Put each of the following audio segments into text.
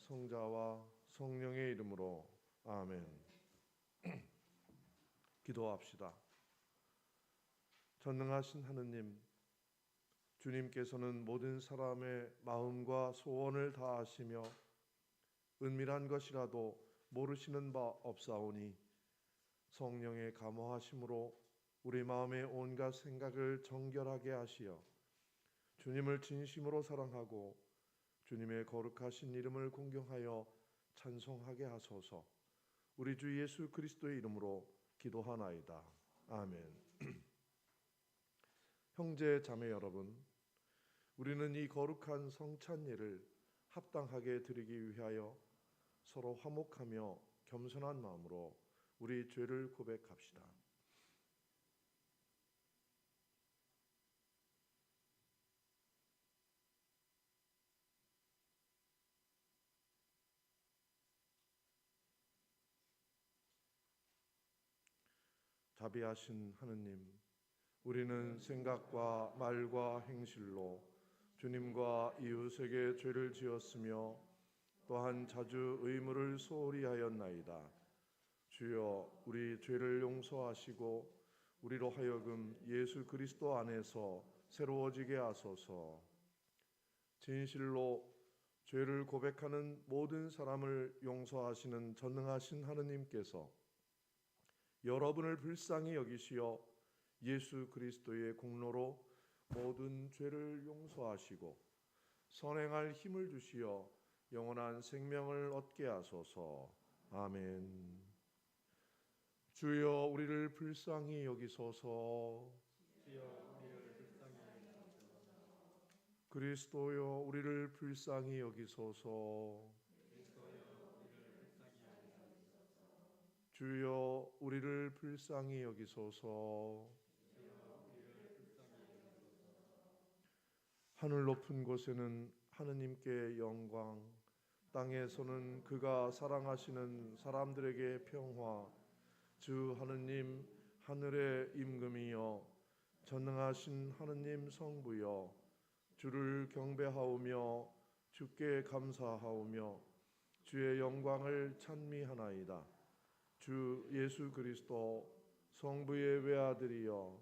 성자와 성령의 이름으로 아멘. 기도합시다. 전능하신 하느님, 주님께서는 모든 사람의 마음과 소원을 다 아시며 은밀한 것이라도 모르시는 바 없사오니 성령의 감화하심으로 우리 마음의 온갖 생각을 정결하게 하시어 주님을 진심으로 사랑하고 주님의 거룩하신 이름을 공경하여 찬송하게 하소서. 우리 주 예수 그리스도의 이름으로 기도하나이다. 아멘. 형제 자매 여러분, 우리는 이 거룩한 성찬예를 합당하게 드리기 위하여 서로 화목하며 겸손한 마음으로 우리 죄를 고백합시다. 자비하신 하느님, 우리는 생각과 말과 행실로 주님과 이웃에게 죄를 지었으며 또한 자주 의무를 소홀히 하였나이다. 주여, 우리 죄를 용서하시고 우리로 하여금 예수 그리스도 안에서 새로워지게 하소서. 진실로 죄를 고백하는 모든 사람을 용서하시는 전능하신 하느님께서 여러분을 불쌍히 여기시어 예수 그리스도의 공로로 모든 죄를 용서하시고 선행할 힘을 주시어 영원한 생명을 얻게 하소서. 아멘. 주여, 우리를 불쌍히 여기소서. 주여, 우리를 불쌍히 여기소서. 그리스도여, 우리를 불쌍히 여기소서. 주여, 우리를 불쌍히 여기소서. 하늘 높은 곳에는 하느님께 영광, 땅에서는 그가 사랑하시는 사람들에게 평화. 주 하느님, 하늘의 임금이여, 전능하신 하느님 성부여, 주를 경배하오며 주께 감사하오며 주의 영광을 찬미하나이다. 주 예수 그리스도 성부의 외아들이여,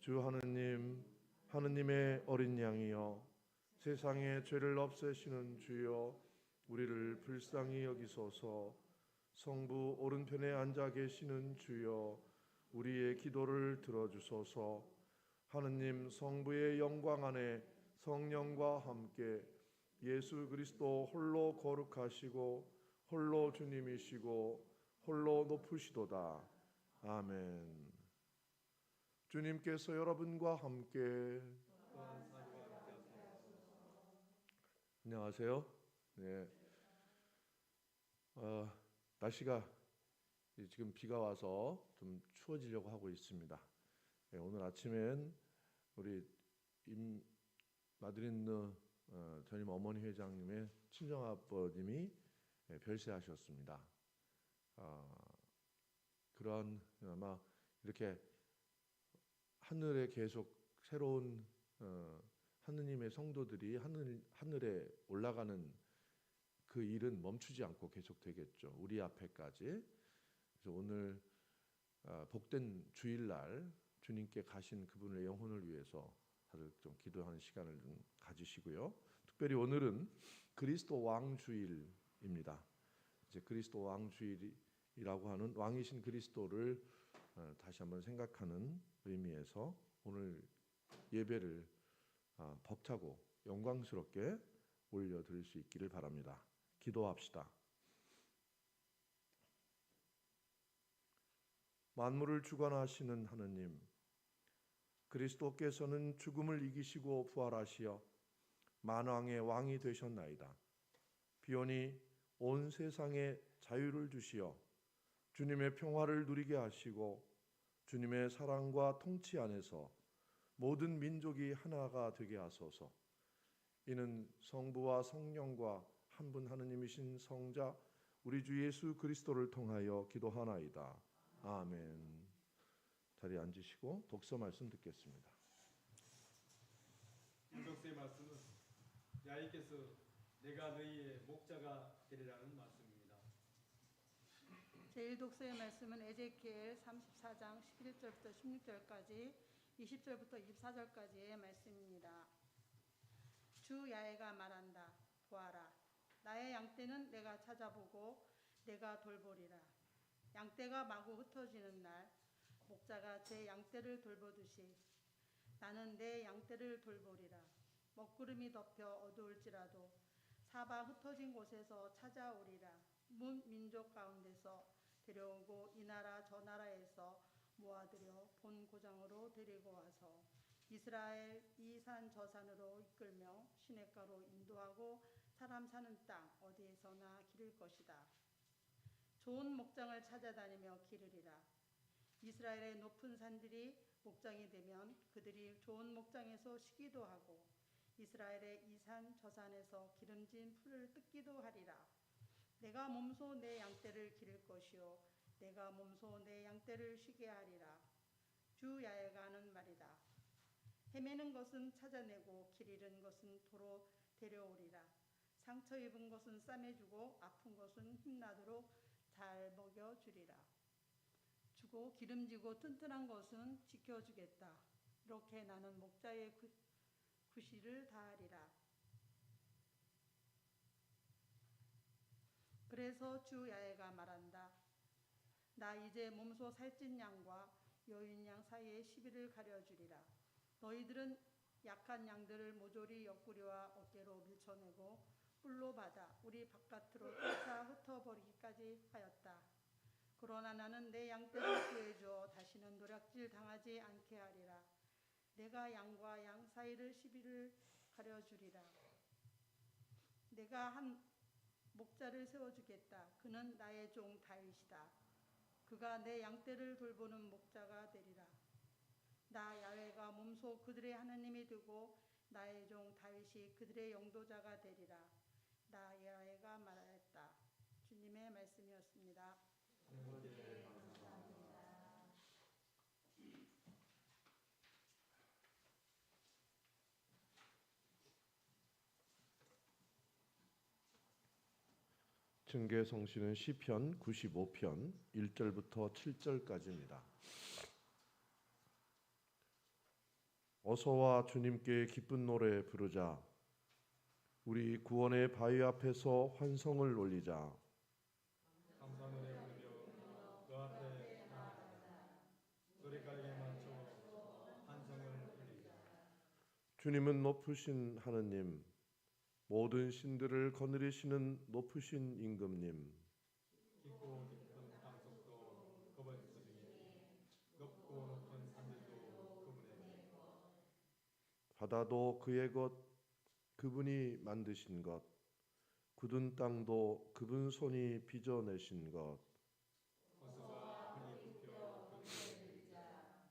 주 하느님, 하느님의 어린 양이여, 세상의 죄를 없애시는 주여, 우리를 불쌍히 여기소서. 성부 오른편에 앉아 계시는 주여, 우리의 기도를 들어주소서. 하느님 성부의 영광 안에 성령과 함께 예수 그리스도 홀로 거룩하시고 홀로 주님이시고 홀로 높으시도다. 아멘. 주님께서 여러분과 함께. 안녕하세요. 네. 날씨가 지금 비가 와서 좀 추워지려고 하고 있습니다. 네, 오늘 아침엔 우리 마드린느 전임 어머니 회장님의 친정아버님이 별세하셨습니다. 그런 아마 이렇게 하늘에 계속 새로운 하느님의 성도들이 하늘에 올라가는 그 일은 멈추지 않고 계속 되겠죠. 우리 앞에까지. 그래서 오늘 복된 주일날 주님께 가신 그분의 영혼을 위해서 다들 좀 기도하는 시간을 좀 가지시고요. 특별히 오늘은 그리스도 왕주일입니다. 이제 그리스도 왕주일이라고 하는 왕이신 그리스도를 다시 한번 생각하는 의미에서 오늘 예배를 벅차고 영광스럽게 올려드릴 수 있기를 바랍니다. 기도합시다. 만물을 주관하시는 하느님, 그리스도께서는 죽음을 이기시고 부활하시어 만왕의 왕이 되셨나이다. 비오니 온 세상에 자유를 주시어 주님의 평화를 누리게 하시고 주님의 사랑과 통치 안에서 모든 민족이 하나가 되게 하소서. 이는 성부와 성령과 한 분 하느님이신 성자 우리 주 예수 그리스도를 통하여 기도하나이다. 아멘. 자리에 앉으시고 독서 말씀 듣겠습니다. 윤석수의 말씀은 야훼께서 내가 너희의 목자가 되리라는 말씀입니다. 제1독서의 말씀은 에제키엘 34장 11절부터 16절까지 20절부터 24절까지의 말씀입니다. 주 야훼가 말한다. 보아라, 나의 양떼는 내가 찾아보고 내가 돌보리라. 양떼가 마구 흩어지는 날 목자가 제 양떼를 돌보듯이 나는 내 양떼를 돌보리라. 먹구름이 덮여 어두울지라도 사바 흩어진 곳에서 찾아오리라. 문 민족 가운데서 데려오고 이 나라 저 나라에서 모아들여 본 고장으로 데리고 와서 이스라엘 이 산 저 산으로 이끌며 시냇가로 인도하고 사람 사는 땅 어디에서나 기를 것이다. 좋은 목장을 찾아다니며 기르리라. 이스라엘의 높은 산들이 목장이 되면 그들이 좋은 목장에서 쉬기도 하고 이스라엘의 이 산 저 산에서 기름진 풀을 뜯기도 하리라. 내가 몸소 내 양떼를 기를 것이요 내가 몸소 내 양떼를 쉬게 하리라. 주 야훼가 하는 말이다. 헤매는 것은 찾아내고 길 잃은 것은 도로 데려오리라. 상처 입은 것은 싸매주고 아픈 것은 힘나도록 잘 먹여주리라. 주고 기름지고 튼튼한 것은 지켜주겠다. 이렇게 나는 목자의 구실을 다하리라. 그래서 주 야훼가 말한다. 나 이제 몸소 살찐 양과 여인 양 사이에 시비를 가려주리라. 너희들은 약한 양들을 모조리 옆구리와 어깨로 밀쳐내고 뿔로 받아 우리 바깥으로 쫓아 흩어버리기까지 하였다. 그러나 나는 내 양떼를 구해주어 다시는 노략질 당하지 않게 하리라. 내가 양과 양 사이를 시비를 가려주리라. 내가 한 목자를 세워주겠다. 그는 나의 종 다윗이다. 그가 내 양떼를 돌보는 목자가 되리라. 나 야훼가 몸소 그들의 하나님이 되고 나의 종 다윗이 그들의 영도자가 되리라. 나 야훼가 말하였다. 주님의 말씀이었습니다. 증개 성시는 시편 95편 1절부터 7절까지입니다. 어서와 주님께 기쁜 노래 부르자. 우리 구원의 바위 앞에서 환성을 올리자. 감사 노래 부르며 그 앞에 나아가자. 노래가리에 맞춰 환성을 올리자. 주님은 높으신 하느님, 모든 신들을 거느리시는 높으신 임금님, 깊고 깊은 땅속도 그분 소중이니 높고 높은 산들도 그분의 것. 바다도 그의 것, 그분이 만드신 것, 굳은 땅도 그분 손이 빚어내신 것. 어서와 우리 부표 경배를 드리자.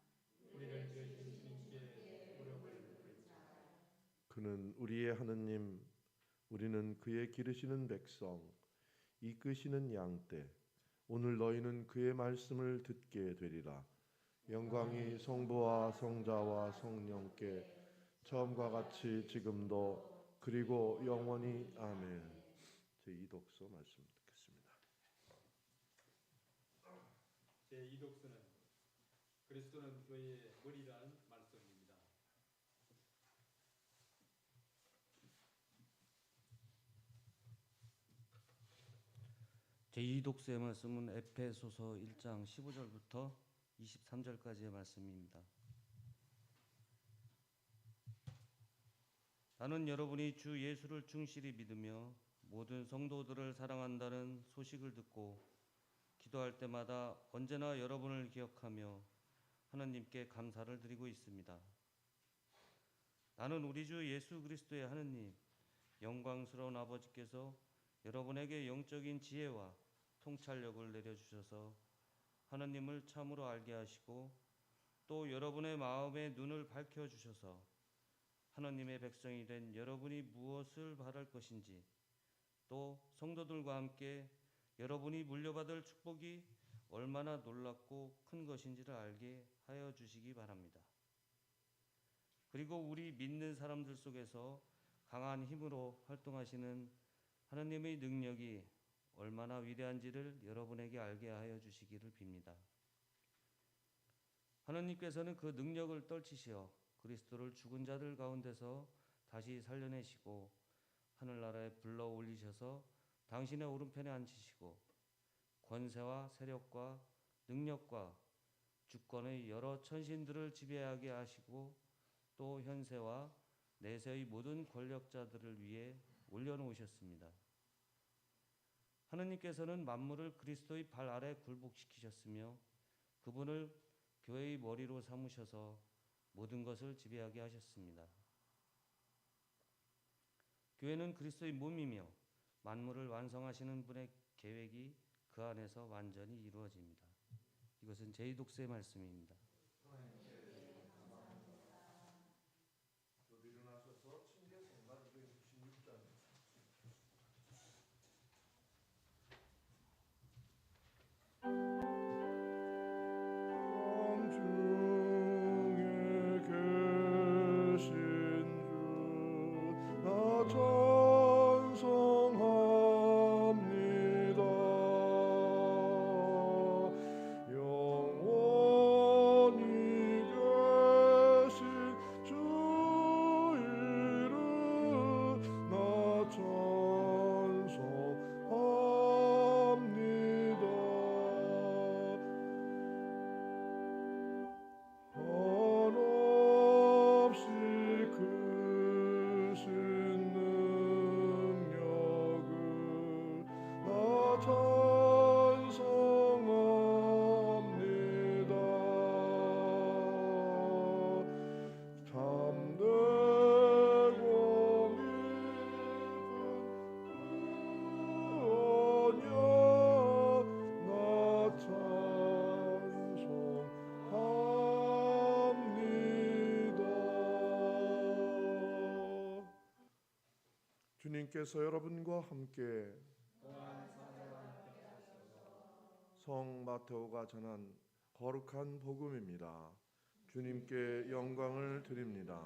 우리를 지으신 주님께 무릎을 꿇자. 그는 우리의 하느님, 우리는 그의 기르시는 백성, 이끄시는 양떼. 오늘 너희는 그의 말씀을 듣게 되리라. 영광이 성부와 성자와 성령께 처음과 같이 지금도 그리고 영원히 아멘. 제2독서 말씀 듣겠습니다. 제2독서는 그리스도는 교회의 머리라는 말씀입니다. 제2독서의 말씀은 에베소서 1장 15절부터 23절까지의 말씀입니다. 나는 여러분이 주 예수를 충실히 믿으며 모든 성도들을 사랑한다는 소식을 듣고 기도할 때마다 언제나 여러분을 기억하며 하나님께 감사를 드리고 있습니다. 나는 우리 주 예수 그리스도의 하느님, 영광스러운 아버지께서 여러분에게 영적인 지혜와 통찰력을 내려주셔서 하나님을 참으로 알게 하시고 또 여러분의 마음의 눈을 밝혀주셔서 하나님의 백성이 된 여러분이 무엇을 바랄 것인지 또 성도들과 함께 여러분이 물려받을 축복이 얼마나 놀랍고 큰 것인지를 알게 하여 주시기 바랍니다. 그리고 우리 믿는 사람들 속에서 강한 힘으로 활동하시는 하나님의 능력이 얼마나 위대한지를 여러분에게 알게 하여 주시기를 빕니다. 하나님께서는 그 능력을 떨치시어 그리스도를 죽은 자들 가운데서 다시 살려내시고 하늘나라에 불러 올리셔서 당신의 오른편에 앉히시고 권세와 세력과 능력과 주권의 여러 천신들을 지배하게 하시고 또 현세와 내세의 모든 권력자들을 위해 올려놓으셨습니다. 하느님께서는 만물을 그리스도의 발 아래 굴복시키셨으며 그분을 교회의 머리로 삼으셔서 모든 것을 지배하게 하셨습니다. 교회는 그리스도의 몸이며 만물을 완성하시는 분의 계획이 그 안에서 완전히 이루어집니다. 이것은 제2독서의 말씀입니다. 저도 일어나셔서 침례성가 296장 주님께서 여러분과 함께 성 마테오가 전한 거룩한 복음입니다. 주님께 영광을 드립니다.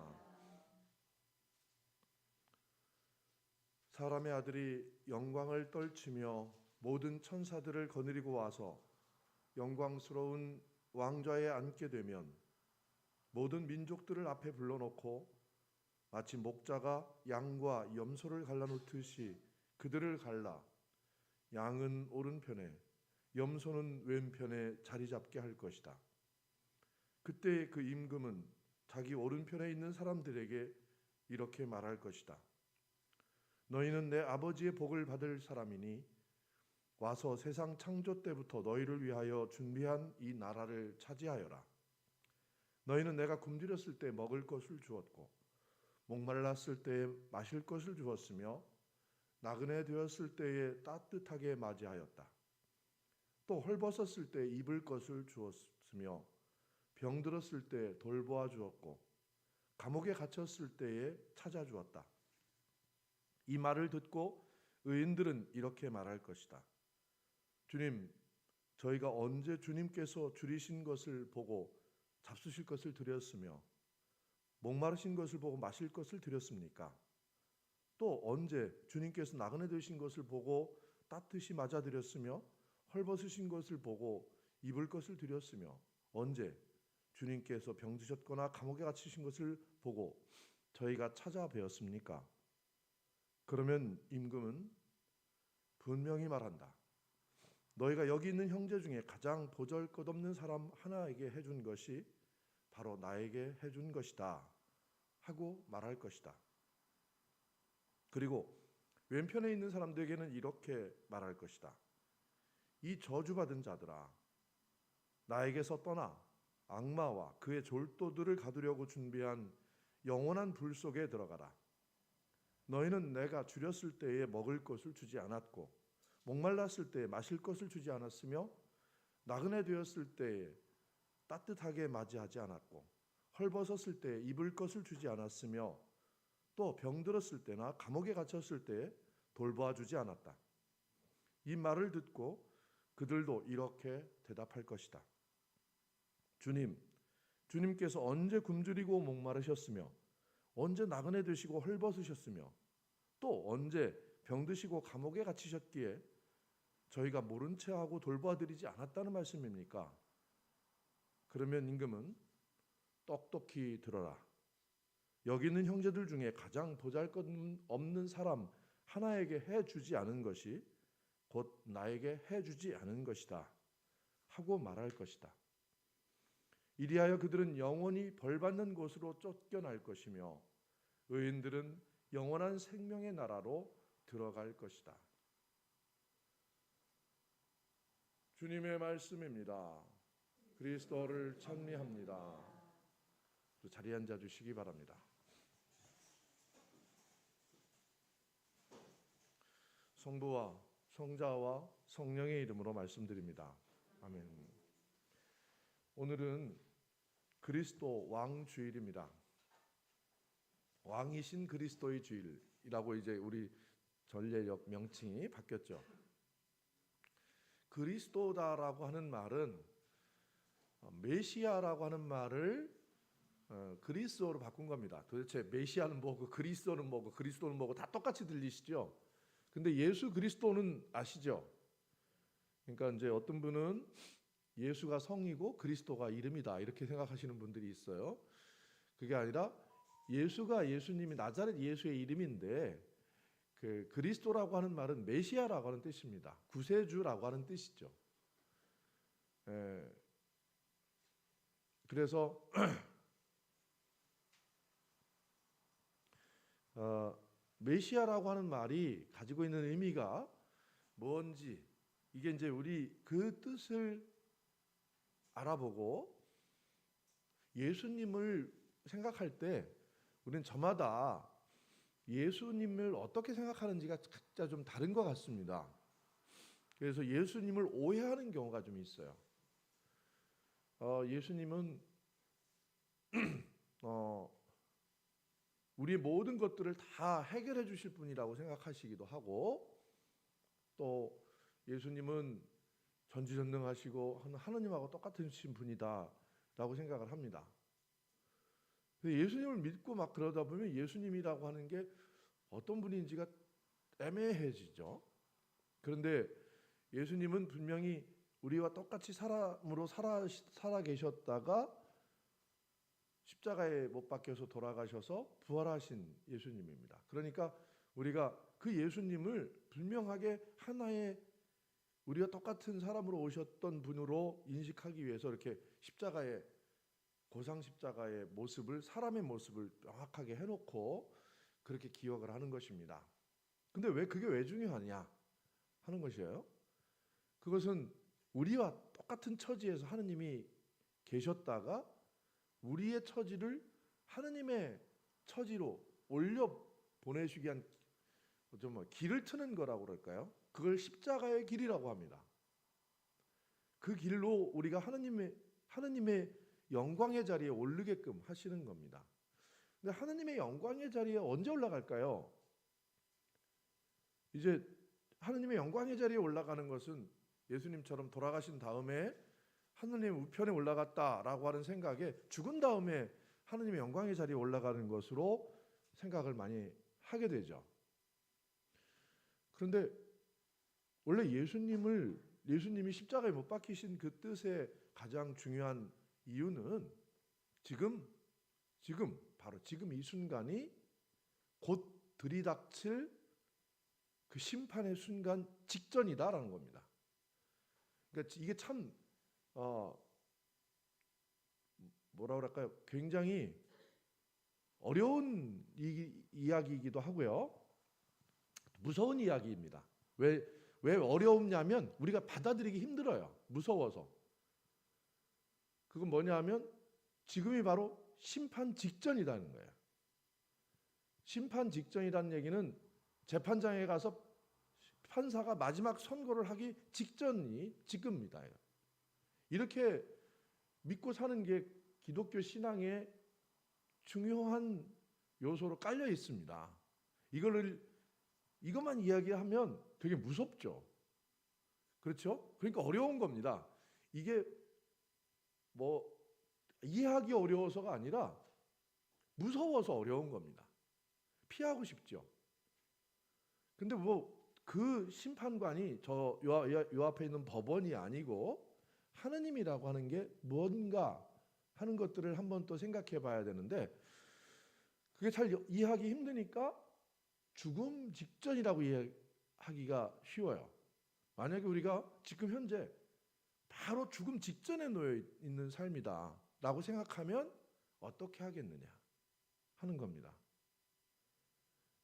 사람의 아들이 영광을 떨치며 모든 천사들을 거느리고 와서 영광스러운 왕좌에 앉게 되면 모든 민족들을 앞에 불러놓고 마치 목자가 양과 염소를 갈라놓듯이 그들을 갈라 양은 오른편에 염소는 왼편에 자리 잡게 할 것이다. 그때 그 임금은 자기 오른편에 있는 사람들에게 이렇게 말할 것이다. 너희는 내 아버지의 복을 받을 사람이니 와서 세상 창조 때부터 너희를 위하여 준비한 이 나라를 차지하여라. 너희는 내가 굶주렸을 때 먹을 것을 주었고 목말랐을 때에 마실 것을 주었으며 나그네 되었을 때에 따뜻하게 맞이하였다. 또 헐벗었을 때 입을 것을 주었으며 병들었을 때 돌보아 주었고 감옥에 갇혔을 때에 찾아주었다. 이 말을 듣고 의인들은 이렇게 말할 것이다. 주님, 저희가 언제 주님께서 줄이신 것을 보고 잡수실 것을 드렸으며 목마르신 것을 보고 마실 것을 드렸습니까? 또 언제 주님께서 나그네 되신 것을 보고 따뜻이 맞아드렸으며 헐벗으신 것을 보고 입을 것을 드렸으며 언제 주님께서 병드셨거나 감옥에 갇히신 것을 보고 저희가 찾아뵈었습니까? 그러면 임금은 분명히 말한다. 너희가 여기 있는 형제 중에 가장 보잘것없는 사람 하나에게 해준 것이 바로 나에게 해준 것이다 하고 말할 것이다. 그리고 왼편에 있는 사람들에게는 이렇게 말할 것이다. 이 저주받은 자들아, 나에게서 떠나 악마와 그의 졸도들을 가두려고 준비한 영원한 불 속에 들어가라. 너희는 내가 줄였을 때에 먹을 것을 주지 않았고 목말랐을 때에 마실 것을 주지 않았으며 나그네 되었을 때에 따뜻하게 맞이하지 않았고 헐벗었을 때에 입을 것을 주지 않았으며 또 병들었을 때나 감옥에 갇혔을 때에 돌보아 주지 않았다. 이 말을 듣고 그들도 이렇게 대답할 것이다. 주님께서 언제 굶주리고 목마르셨으며 언제 나그네 되시고 헐벗으셨으며 또 언제 병드시고 감옥에 갇히셨기에 저희가 모른 체하고 돌봐드리지 않았다는 말씀입니까? 그러면 임금은 똑똑히 들어라. 여기 있는 형제들 중에 가장 보잘것없는 사람 하나에게 해주지 않은 것이 곧 나에게 해주지 않은 것이다 하고 말할 것이다. 이리하여 그들은 영원히 벌받는 곳으로 쫓겨날 것이며 의인들은 영원한 생명의 나라로 들어갈 것이다. 주님의 말씀입니다. 그리스도를 찬미합니다. 자리에 앉아 주시기 바랍니다. 성부와 성자와 성령의 이름으로 말씀드립니다. 아멘. 오늘은 그리스도 왕 주일입니다. 왕이신 그리스도의 주일이라고 이제 우리 전례력 명칭이 바뀌었죠. 그리스도다라고 하는 말은 메시아라고 하는 말을 그리스어로 바꾼 겁니다. 도대체 메시아는 뭐고 그리스도는 뭐고 그리스도는 뭐고 다 똑같이 들리시죠? 근데 예수 그리스도는 아시죠? 그러니까 이제 어떤 분은 예수가 성이고 그리스도가 이름이다 이렇게 생각하시는 분들이 있어요. 그게 아니라 예수가 예수님이 나자렛 예수의 이름인데 그 그리스도라고 하는 말은 메시아라고 하는 뜻입니다. 구세주라고 하는 뜻이죠. 그래서 메시아라고 하는 말이 가지고 있는 의미가 뭔지 이게 이제 우리 그 뜻을 알아보고 예수님을 생각할 때 우리는 저마다 예수님을 어떻게 생각하는지가 각자 좀 다른 것 같습니다. 그래서 예수님을 오해하는 경우가 좀 있어요. 예수님은 우리의 모든 것들을 다 해결해 주실 분이라고 생각하시기도 하고 또 예수님은 전지전능하시고 하느님하고 똑같은 분이다라고 생각을 합니다. 예수님을 믿고 막 그러다 보면 예수님이라고 하는 게 어떤 분인지가 애매해지죠. 그런데 예수님은 분명히 우리와 똑같이 사람으로 살아 계셨다가 십자가에 못 박혀서 돌아가셔서 부활하신 예수님입니다. 그러니까 우리가 그 예수님을 분명하게 하나의 우리가 똑같은 사람으로 오셨던 분으로 인식하기 위해서 이렇게 십자가에 고상 십자가의 모습을 사람의 모습을 명확하게 해놓고 그렇게 기억을 하는 것입니다. 근데 그게 왜 중요하냐 하는 것이에요. 그것은 우리와 똑같은 처지에서 하느님이 계셨다가 우리의 처지를 하느님의 처지로 올려 보내시기 위한 길을 트는 거라고 그럴까요? 그걸 십자가의 길이라고 합니다. 그 길로 우리가 하느님의 영광의 자리에 오르게끔 하시는 겁니다. 근데 하느님의 영광의 자리에 언제 올라갈까요? 이제 하느님의 영광의 자리에 올라가는 것은 예수님처럼 돌아가신 다음에 하느님 우편에 올라갔다라고 하는 생각에 죽은 다음에 하느님의 영광의 자리에 올라가는 것으로 생각을 많이 하게 되죠. 그런데 원래 예수님이 십자가에 못 박히신 그 뜻의 가장 중요한 이유는 바로 지금 이 순간이 곧 들이닥칠 그 심판의 순간 직전이다라는 겁니다. 그러니까 이게 참 뭐라 그럴까요? 굉장히 어려운 이야기이기도 하고요. 무서운 이야기입니다. 왜 어려웠냐면 우리가 받아들이기 힘들어요. 무서워서. 그건 뭐냐면 지금이 바로 심판 직전이라는 거예요. 심판 직전이라는 얘기는 재판장에 가서 판사가 마지막 선고를 하기 직전이 지금입니다. 이렇게 믿고 사는 게 기독교 신앙의 중요한 요소로 깔려 있습니다. 이것만 이야기하면 되게 무섭죠. 그렇죠? 그러니까 어려운 겁니다. 이게 뭐 이해하기 어려워서가 아니라 무서워서 어려운 겁니다. 피하고 싶죠. 근데 뭐 그 심판관이 요 앞에 있는 법원이 아니고 하느님이라고 하는 게 뭔가 하는 것들을 한번 또 생각해 봐야 되는데, 그게 잘 이해하기 힘드니까 죽음 직전이라고 이해하기가 쉬워요. 만약에 우리가 지금 현재 바로 죽음 직전에 놓여 있는 삶이다 라고 생각하면 어떻게 하겠느냐 하는 겁니다.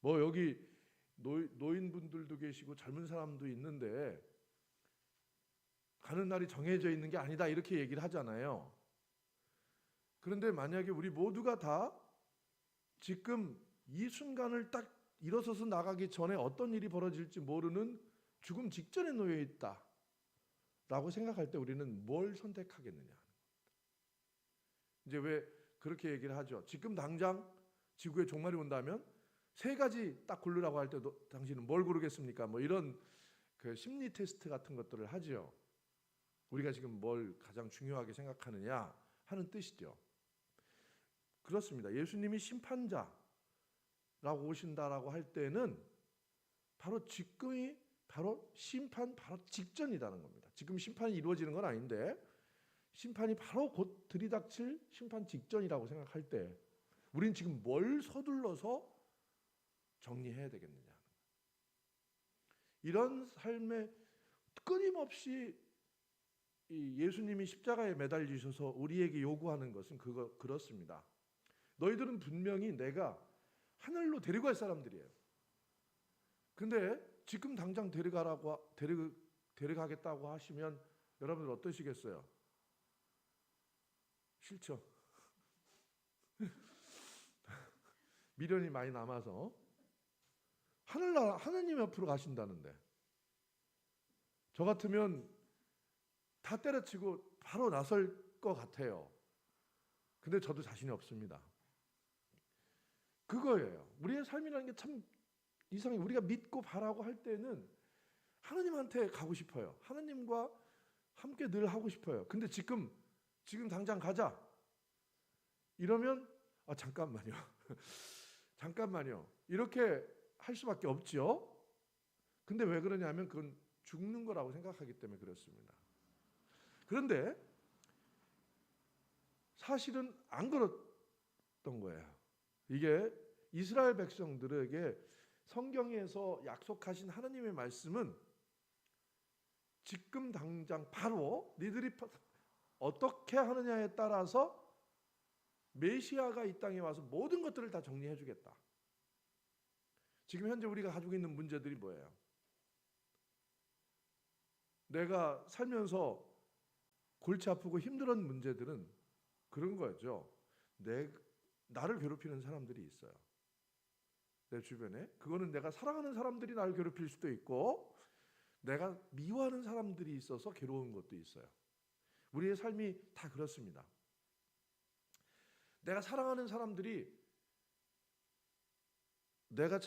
뭐 여기 노인분들도 계시고 젊은 사람도 있는데 가는 날이 정해져 있는 게 아니다 이렇게 얘기를 하잖아요. 그런데 만약에 우리 모두가 다 지금 이 순간을 딱 일어서서 나가기 전에 어떤 일이 벌어질지 모르는 죽음 직전에 놓여 있다 라고 생각할 때 우리는 뭘 선택하겠느냐. 이제 왜 그렇게 얘기를 하죠. 지금 당장 지구에 종말이 온다면 세 가지 딱 고르라고 할 때도 당신은 뭘 고르겠습니까? 뭐 이런 그 심리 테스트 같은 것들을 하죠. 우리가 지금 뭘 가장 중요하게 생각하느냐 하는 뜻이죠. 그렇습니다. 예수님이 심판자라고 오신다라고 할 때는 바로 지금이 바로 심판 바로 직전이라는 겁니다. 지금 심판이 이루어지는 건 아닌데 심판이 바로 곧 들이닥칠 심판 직전이라고 생각할 때 우린 지금 뭘 서둘러서 정리해야 되겠느냐. 이런 삶에 끊임없이 예수님이 십자가에 매달리셔서 우리에게 요구하는 것은 그렇습니다. 너희들은 분명히 내가 하늘로 데리고 갈 사람들이에요. 근데 지금 당장 데려가겠다고 하시면 여러분들 어떠시겠어요? 싫죠? 미련이 많이 남아서 하느님 옆으로 가신다는데 저 같으면 다 때려치고 바로 나설 것 같아요. 근데 저도 자신이 없습니다. 그거예요. 우리의 삶이라는 게 참 이상해. 우리가 믿고 바라고 할 때는 하느님한테 가고 싶어요. 하느님과 함께 늘 하고 싶어요. 근데 지금 당장 가자 이러면 잠깐만요. 잠깐만요. 이렇게 할 수밖에 없죠. 근데 왜 그러냐면 그건 죽는 거라고 생각하기 때문에 그렇습니다. 그런데 사실은 안 그렇던 거예요. 이게 이스라엘 백성들에게 성경에서 약속하신 하나님의 말씀은 지금 당장 바로 니들이 어떻게 하느냐에 따라서 메시아가 이 땅에 와서 모든 것들을 다 정리해 주겠다. 지금 현재 우리가 가지고 있는 문제들이 뭐예요? 내가 살면서 골치 아프고 힘들었던 문제들은 그런 거죠. 나를 괴롭히는 사람들이 있어요. 내 주변에. 그거는 내가 사랑하는 사람들이 나를 괴롭힐 수도 있고 내가 미워하는 사람들이 있어서 괴로운 것도 있어요. 우리의 삶이 다 그렇습니다. 내가 사랑하는 사람들이 내가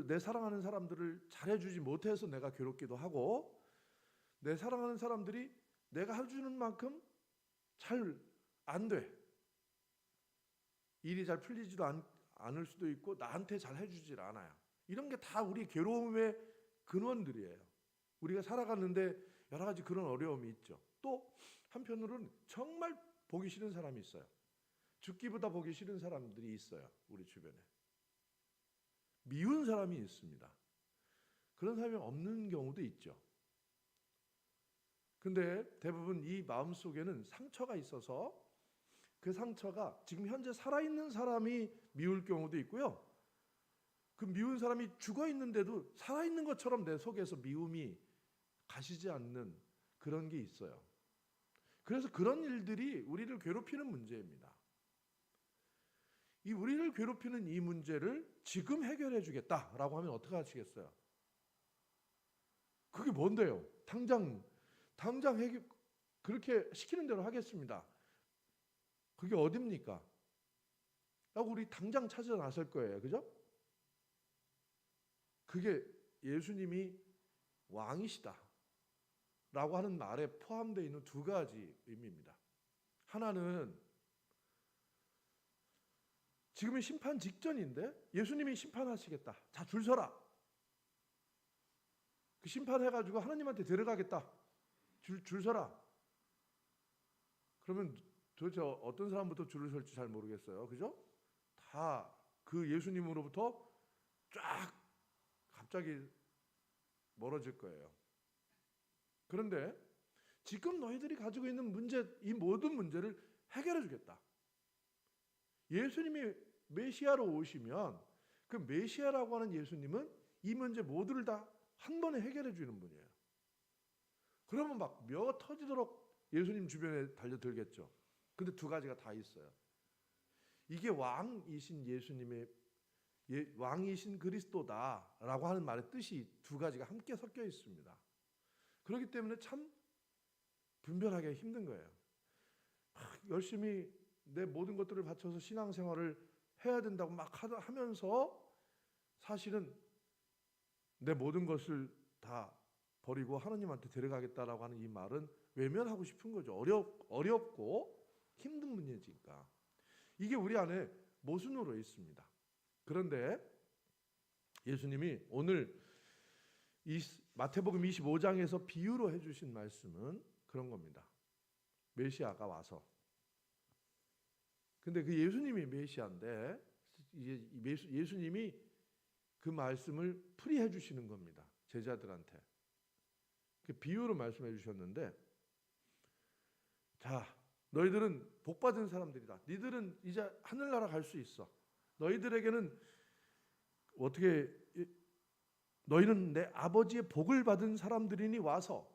내 사랑하는 사람들을 잘해주지 못해서 내가 괴롭기도 하고 내 사랑하는 사람들이 내가 해주는 만큼 잘 안 돼. 일이 잘 풀리지도 않을 수도 있고 나한테 잘 해주질 않아요. 이런 게 다 우리 괴로움의 근원들이에요. 우리가 살아가는데 여러 가지 그런 어려움이 있죠. 또 한편으로는 정말 보기 싫은 사람이 있어요. 죽기보다 보기 싫은 사람들이 있어요. 우리 주변에. 미운 사람이 있습니다. 그런 사람이 없는 경우도 있죠. 근데 대부분 이 마음속에는 상처가 있어서 그 상처가 지금 현재 살아있는 사람이 미울 경우도 있고요. 그 미운 사람이 죽어 있는데도 살아있는 것처럼 내 속에서 미움이 가시지 않는 그런 게 있어요. 그래서 그런 일들이 우리를 괴롭히는 문제입니다. 이 우리를 괴롭히는 이 문제를 지금 해결해 주겠다라고 하면 어떻게 하시겠어요? 그게 뭔데요? 당장 그렇게 시키는 대로 하겠습니다. 그게 어딥니까? 라고 우리 당장 찾아 나설 거예요. 그죠? 그게 예수님이 왕이시다 라고 하는 말에 포함되어 있는 두 가지 의미입니다. 하나는 지금이 심판 직전인데 예수님이 심판하시겠다. 자, 줄 서라. 그 심판해가지고 하나님한테 데려가겠다. 줄 서라. 그러면 도대체 어떤 사람부터 줄을 설지 잘 모르겠어요. 그죠? 다 그 예수님으로부터 쫙 갑자기 멀어질 거예요. 그런데 지금 너희들이 가지고 있는 문제, 이 모든 문제를 해결해 주겠다. 예수님이 메시아로 오시면 그 메시아라고 하는 예수님은 이 문제 모두를 다 한 번에 해결해 주는 분이에요. 그러면 막 며 터지도록 예수님 주변에 달려들겠죠. 근데 두 가지가 다 있어요. 이게 왕이신 예수님의 왕이신 그리스도다라고 하는 말의 뜻이 두 가지가 함께 섞여 있습니다. 그렇기 때문에 참 분별하기가 힘든 거예요. 열심히 내 모든 것들을 바쳐서 신앙생활을 해야 된다고 막 하면서 사실은 내 모든 것을 다 버리고 하나님한테 데려가겠다라고 하는 이 말은 외면하고 싶은 거죠. 어렵고 힘든 문제니까. 이게 우리 안에 모순으로 있습니다. 그런데 예수님이 오늘 이 마태복음 25장에서 비유로 해주신 말씀은 그런 겁니다. 메시아가 와서. 근데 그 예수님이 메시아인데 예수님이 그 말씀을 풀이해 주시는 겁니다. 제자들한테. 그 비유로 말씀해 주셨는데, 자, 너희들은 복 받은 사람들이다. 너희들은 이제 하늘나라 갈 수 있어. 너희들에게는 어떻게 너희는 내 아버지의 복을 받은 사람들이니 와서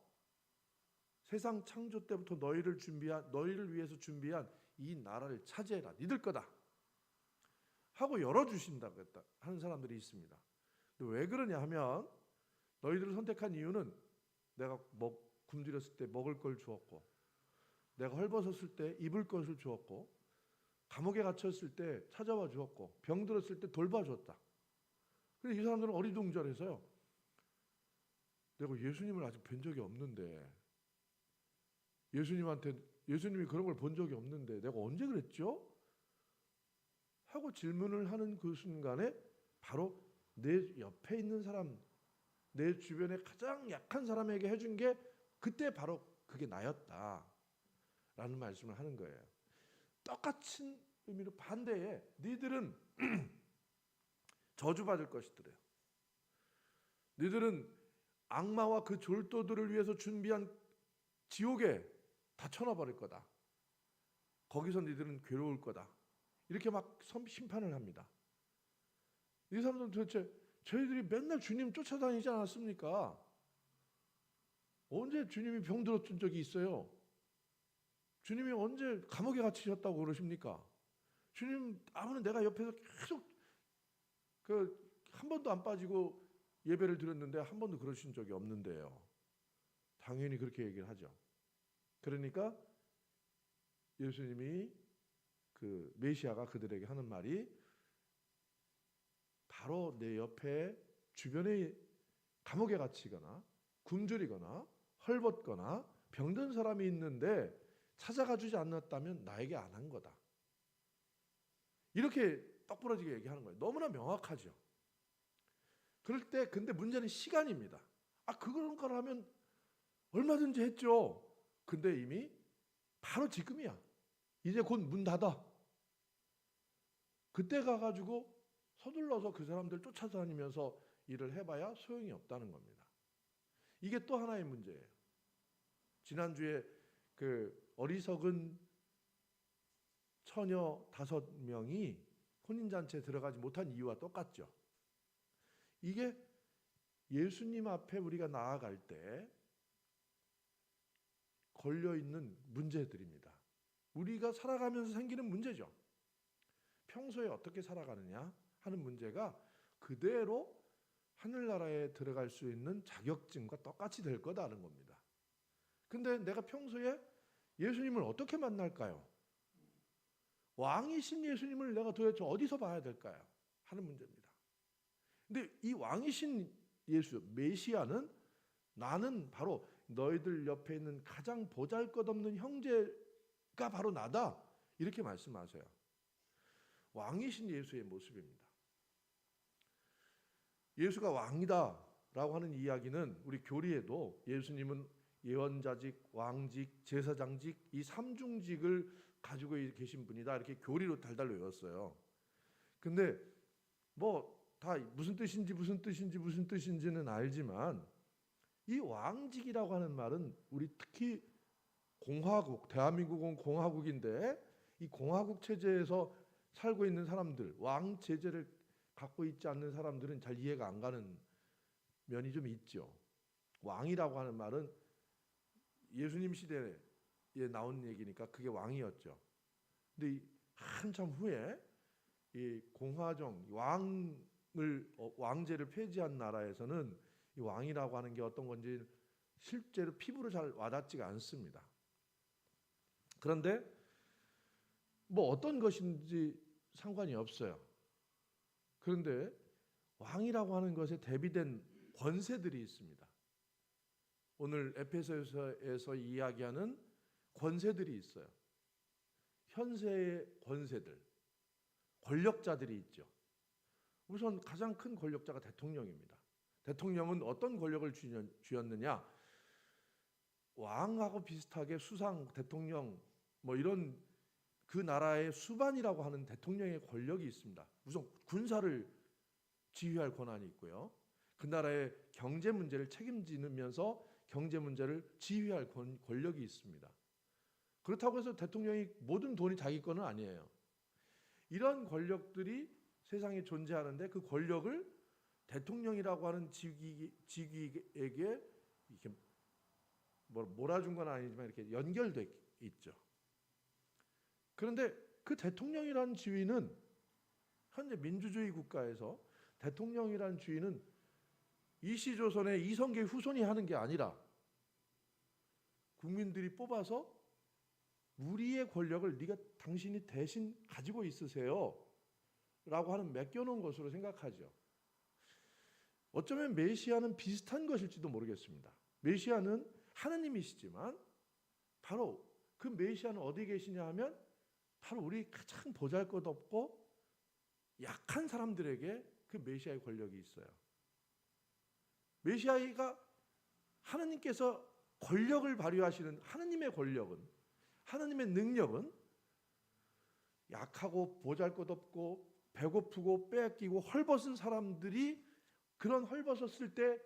세상 창조 때부터 너희를 위해서 준비한 이 나라를 차지해라. 니들 거다. 하고 열어주신다고 하는 사람들이 있습니다. 근데 왜 그러냐 하면 너희들을 선택한 이유는 내가 굶주렸을 때 먹을 걸 주었고, 내가 헐벗었을 때 입을 것을 주었고, 감옥에 갇혔을 때 찾아와 주었고, 병들었을 때 돌봐줬다. 근데 이 사람들은 어리둥절해서요. 내가 예수님을 아직 뵌 적이 없는데, 예수님이 그런 걸 본 적이 없는데 내가 언제 그랬죠? 하고 질문을 하는 그 순간에 바로 내 옆에 있는 사람, 내 주변에 가장 약한 사람에게 해준 게 그때 바로 그게 나였다 라는 말씀을 하는 거예요. 똑같은 의미로 반대에 너희들은 저주받을 것이더래요. 너희들은 악마와 그 졸도들을 위해서 준비한 지옥에 다 쳐넣어버릴 거다. 거기서 너희들은 괴로울 거다. 이렇게 막 심판을 합니다. 이 사람들은 도대체 저희들이 맨날 주님 쫓아다니지 않았습니까? 언제 주님이 병들었던 적이 있어요? 주님이 언제 감옥에 갇히셨다고 그러십니까? 주님 아무는 내가 옆에서 계속 한 번도 안 빠지고 예배를 드렸는데 한 번도 그러신 적이 없는데요. 당연히 그렇게 얘기를 하죠. 그러니까 예수님이 그 메시아가 그들에게 하는 말이 바로 내 옆에 주변에 감옥에 갇히거나 굶주리거나 헐벗거나 병든 사람이 있는데 찾아가 주지 않았다면 나에게 안 한 거다. 이렇게 똑부러지게 얘기하는 거예요. 너무나 명확하죠. 그럴 때 근데 문제는 시간입니다. 그런 걸 하면 얼마든지 했죠. 근데 이미 바로 지금이야. 이제 곧 문 닫아. 그때 가가지고 서둘러서 그 사람들 쫓아다니면서 일을 해봐야 소용이 없다는 겁니다. 이게 또 하나의 문제예요. 지난주에 그 어리석은 처녀 5명이 혼인잔치에 들어가지 못한 이유와 똑같죠. 이게 예수님 앞에 우리가 나아갈 때 걸려있는 문제들입니다. 우리가 살아가면서 생기는 문제죠. 평소에 어떻게 살아가느냐 하는 문제가 그대로 하늘나라에 들어갈 수 있는 자격증과 똑같이 될 거다는 겁니다. 근데 내가 평소에 예수님을 어떻게 만날까요? 왕이신 예수님을 내가 도대체 어디서 봐야 될까요? 하는 문제입니다. 근데 이 왕이신 예수, 메시아는 나는 바로 너희들 옆에 있는 가장 보잘것없는 형제가 바로 나다. 이렇게 말씀하세요. 왕이신 예수의 모습입니다. 예수가 왕이다 하는 이야기는 우리 교리에도 예수님은 예언자직, 왕직, 제사장직 이 삼중직을 가지고 계신 분이다 이렇게 교리로 달달 외웠어요. 근데 뭐 다 무슨 뜻인지는 알지만 이 왕직이라고 하는 말은 우리 특히 공화국, 대한민국은 공화국인데 이 공화국 체제에서 살고 있는 사람들, 왕 체제를 갖고 있지 않는 사람들은 잘 이해가 안 가는 면이 좀 있죠. 왕이라고 하는 말은 예수님 시대에 나온 얘기니까 그게 왕이었죠. 근데 한참 후에 이 공화정, 왕제를 폐지한 나라에서는 이 왕이라고 하는 게 어떤 건지 실제로 피부로 잘 와닿지가 않습니다. 그런데 뭐 어떤 것인지 상관이 없어요. 그런데 왕이라고 하는 것에 대비된 권세들이 있습니다. 오늘 에베소서에서 이야기하는 권세들이 있어요. 현세의 권세들, 권력자들이 있죠. 우선 가장 큰 권력자가 대통령입니다. 대통령은 어떤 권력을 쥐었느냐? 왕하고 비슷하게 수상, 대통령 뭐 이런 그 나라의 수반이라고 하는 대통령의 권력이 있습니다. 우선 군사를 지휘할 권한이 있고요. 그 나라의 경제 문제를 책임지면서 경제 문제를 지휘할 권력이 있습니다. 그렇다고 해서 대통령이 모든 돈이 자기 거는 아니에요. 이런 권력들이 세상에 존재하는데 그 권력을 대통령이라고 하는 직위에게 이렇게 몰아준 건 아니지만 이렇게 연결돼 있죠. 그런데 그 대통령이라는 지위는 현재 민주주의 국가에서 대통령이라는 지위는 이시조선의 이성계 후손이 하는 게 아니라 국민들이 뽑아서 우리의 권력을 당신이 대신 가지고 있으세요 라고 하는 맡겨놓은 것으로 생각하죠. 어쩌면 메시아는 비슷한 것일지도 모르겠습니다. 메시아는 하느님이시지만 바로 그 메시아는 어디 계시냐 하면 바로 우리 가장 보잘것없고 약한 사람들에게 그 메시아의 권력이 있어요. 메시아가 하느님께서 권력을 발휘하시는 하느님의 권력은, 하느님의 능력은 약하고 보잘것없고 배고프고 빼앗기고 헐벗은 사람들이 그런 헐벗었을 때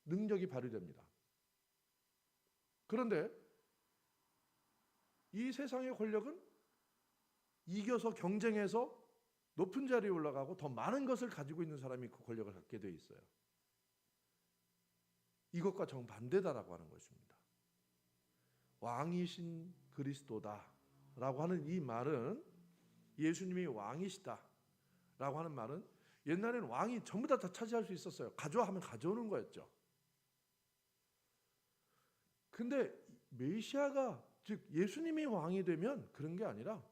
능력이 발휘됩니다. 그런데 이 세상의 권력은 이겨서 경쟁해서 높은 자리에 올라가고 더 많은 것을 가지고 있는 사람이 그 권력을 갖게 돼 있어요. 이것과 정반대다라고 하는 것입니다. 왕이신 그리스도다라고 하는 이 말은, 예수님이 왕이시다라고 하는 말은, 옛날에는 왕이 전부 다 차지할 수 있었어요. 가져와 하면 가져오는 거였죠. 근데 메시아가, 즉 예수님이 왕이 되면 그런 게 아니라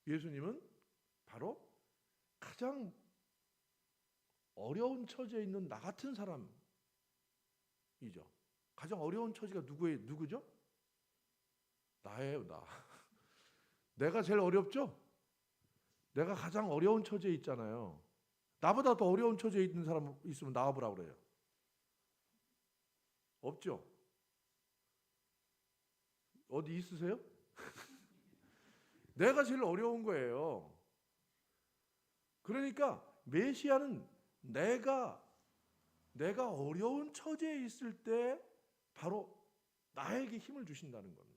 예수님은 바로 가장 어려운 처지에 있는 나 같은 사람이죠. 가장 어려운 처지가 누구죠? 나예요, 나. 내가 제일 어렵죠? 내가 가장 어려운 처지에 있잖아요. 나보다 더 어려운 처지에 있는 사람 있으면 나와보라고 그래요. 없죠? 어디 있으세요? 내가 제일 어려운 거예요. 그러니까 메시아는 내가 어려운 처지에 있을 때 바로 나에게 힘을 주신다는 겁니다.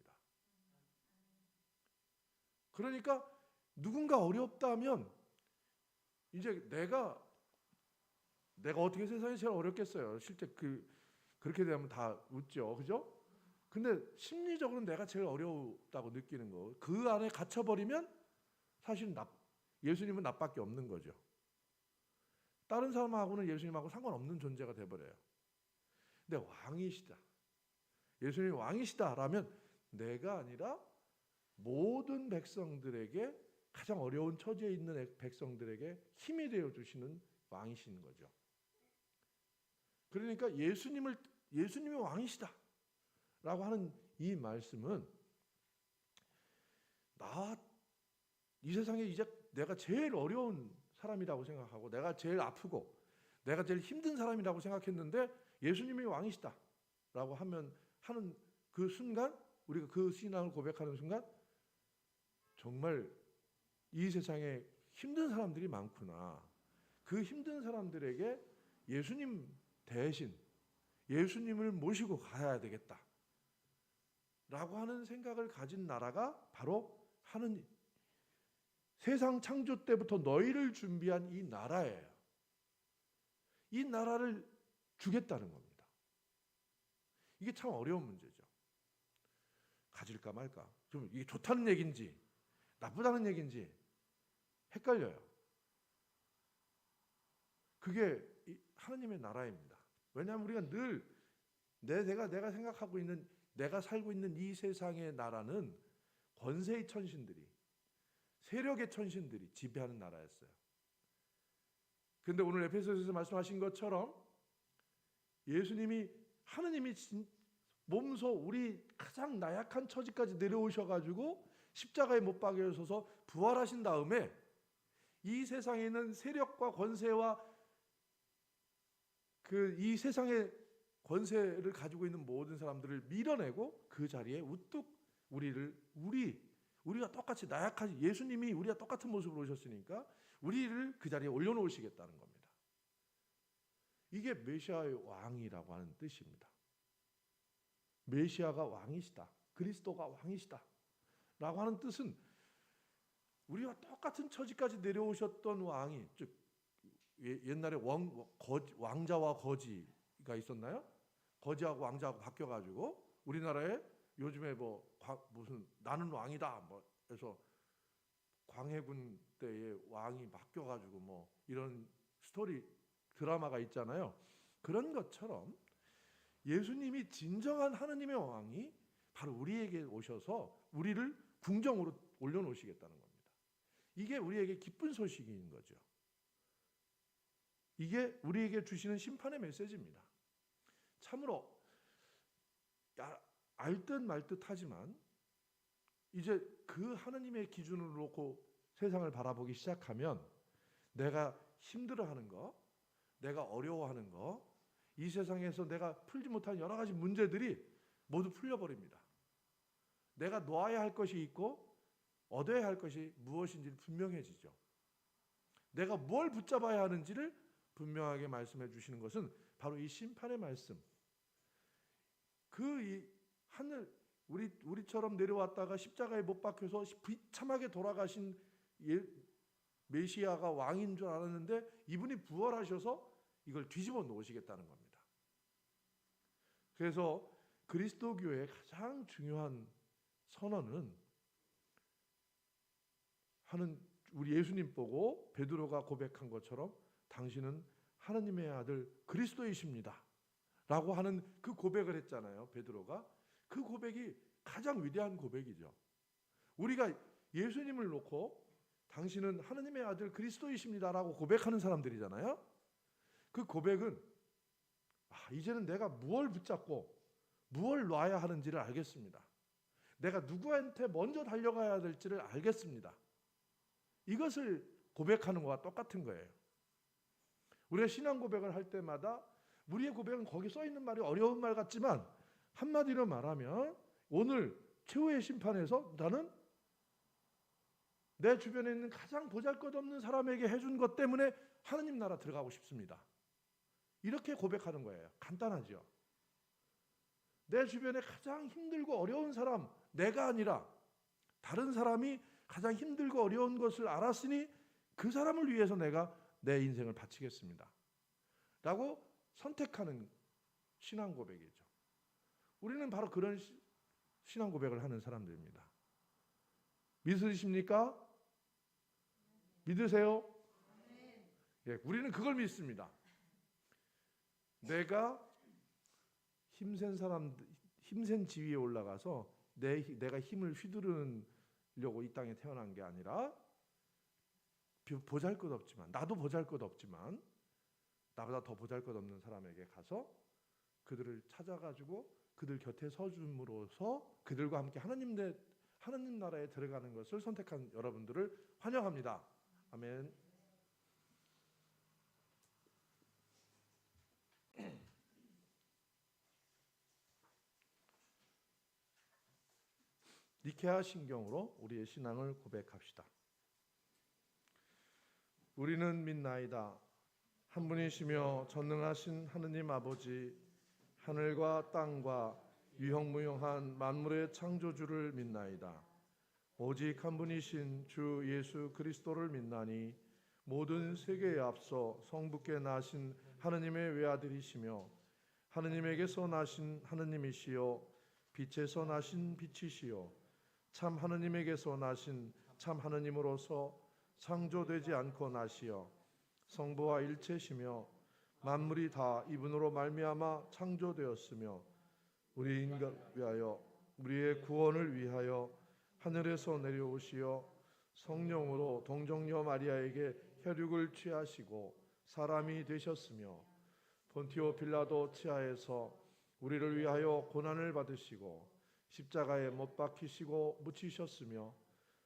그러니까 누군가 어렵다면 이제 내가 어떻게 세상에 제일 어렵겠어요. 실제 그렇게 되면 다 웃죠. 그죠? 근데 심리적으로 내가 제일 어렵다고 느끼는 거, 그 안에 갇혀버리면 사실 예수님은 나밖에 없는 거죠. 다른 사람하고는 예수님하고 상관없는 존재가 돼버려요. 근데 왕이시다, 예수님이 왕이시다라면 내가 아니라 모든 백성들에게, 가장 어려운 처지에 있는 백성들에게 힘이 되어 주시는 왕이신 거죠. 그러니까 예수님이 왕이시다 라고 하는 이 말씀은, 이 세상에 이제 내가 제일 어려운 사람이라고 생각하고, 내가 제일 아프고, 내가 제일 힘든 사람이라고 생각했는데 예수님이 왕이시다라고 하는 그 순간, 우리가 그 신앙을 고백하는 순간 정말 이 세상에 힘든 사람들이 많구나. 그 힘든 사람들에게 예수님 대신 예수님을 모시고 가야 되겠다 라고 하는 생각을 가진 나라가 바로 하느님, 세상 창조 때부터 너희를 준비한 이 나라예요. 이 나라를 주겠다는 겁니다. 이게 참 어려운 문제죠. 가질까 말까, 좀 이게 좋다는 얘기인지 나쁘다는 얘기인지 헷갈려요. 그게 하느님의 나라입니다. 왜냐하면 우리가 늘 내가 생각하고 있는, 내가 살고 있는 이 세상의 나라는 권세의 천신들이, 세력의 천신들이 지배하는 나라였어요. 그런데 오늘 에베소서에서 말씀하신 것처럼 예수님이, 하느님이 몸소 우리 가장 나약한 처지까지 내려오셔가지고 십자가에 못 박여서서 부활하신 다음에 이 세상에 있는 세력과 권세와 이 세상의 권세를 가지고 있는 모든 사람들을 밀어내고 그 자리에 우뚝 우리가 똑같이 나약하지, 예수님이 우리가 똑같은 모습으로 오셨으니까 우리를 그 자리에 올려놓으시겠다는 겁니다. 이게 메시아의 왕이라고 하는 뜻입니다. 메시아가 왕이시다, 그리스도가 왕이시다 라고 하는 뜻은 우리와 똑같은 처지까지 내려오셨던 왕이, 즉 옛날에 왕자와 거지가 있었나요? 거지하고 왕자하고 바뀌어가지고 우리나라에 요즘에 무슨 나는 왕이다 해서 광해군 때의 왕이 바뀌어가지고 이런 스토리 드라마가 있잖아요. 그런 것처럼 예수님이 진정한 하느님의 왕이 바로 우리에게 오셔서 우리를 궁정으로 올려놓으시겠다는 겁니다. 이게 우리에게 기쁜 소식인 거죠. 이게 우리에게 주시는 심판의 메시지입니다. 참으로 알듯 말듯 하지만 이제 그 하느님의 기준으로 놓고 세상을 바라보기 시작하면 내가 힘들어하는 거, 내가 어려워하는 거, 이 세상에서 내가 풀지 못한 여러 가지 문제들이 모두 풀려버립니다. 내가 놓아야 할 것이 있고 얻어야 할 것이 무엇인지 분명해지죠. 내가 뭘 붙잡아야 하는지를 분명하게 말씀해 주시는 것은 바로 이 심판의 말씀. 하늘 우리처럼 내려왔다가 십자가에 못 박혀서 비참하게 돌아가신 메시아가 왕인 줄 알았는데 이분이 부활하셔서 이걸 뒤집어 놓으시겠다는 겁니다. 그래서 그리스도교의 가장 중요한 선언은 우리 예수님 보고 베드로가 고백한 것처럼 당신은 하느님의 아들 그리스도이십니다 라고 하는 그 고백을 했잖아요. 베드로가. 그 고백이 가장 위대한 고백이죠. 우리가 예수님을 놓고 당신은 하느님의 아들 그리스도이십니다 라고 고백하는 사람들이잖아요. 그 고백은 이제는 내가 무엇을 붙잡고 무엇을 놔야 하는지를 알겠습니다. 내가 누구한테 먼저 달려가야 될지를 알겠습니다. 이것을 고백하는 것과 똑같은 거예요. 우리가 신앙 고백을 할 때마다 우리의 고백은 거기 써 있는 말이 어려운 말 같지만 한마디로 말하면 오늘 최후의 심판에서 나는 내 주변에 있는 가장 보잘것없는 사람에게 해준 것 때문에 하느님 나라 들어가고 싶습니다. 이렇게 고백하는 거예요. 간단하죠. 내 주변에 가장 힘들고 어려운 사람, 내가 아니라 다른 사람이 가장 힘들고 어려운 것을 알았으니 그 사람을 위해서 내가 내 인생을 바치겠습니다 라고 선택하는 신앙 고백이죠. 우리는 바로 그런 신앙 고백을 하는 사람들입니다. 믿으십니까? 믿으세요? 예, 우리는 그걸 믿습니다. 내가 힘센 지위에 올라가서 내가 힘을 휘두르려고 이 땅에 태어난 게 아니라 보잘것없지만, 나도 보잘것없지만 나보다 더 보잘것없는 사람에게 가서 그들을 찾아가지고 그들 곁에 서줌으로써 그들과 함께 하나님 나라에 들어가는 것을 선택한 여러분들을 환영합니다. 아멘. 니케아 신경으로 우리의 신앙을 고백합시다. 우리는 믿나이다. 한 분이시며 전능하신 하느님 아버지, 하늘과 땅과 유형무용한 만물의 창조주를 믿나이다. 오직 한 분이신 주 예수 그리스도를 믿나니 모든 세계에 앞서 성부께 나신 하느님의 외아들이시며 하느님에게서 나신 하느님이시요 빛에서 나신 빛이시요 참 하느님에게서 나신 참 하느님으로서 창조되지 않고 나시어 성부와 일체시며 만물이 다 이분으로 말미암아 창조되었으며 우리 인간 위하여 우리의 구원을 위하여 하늘에서 내려오시어 성령으로 동정녀 마리아에게 혈육을 취하시고 사람이 되셨으며 본티오 빌라도 치하에서 우리를 위하여 고난을 받으시고 십자가에 못 박히시고 묻히셨으며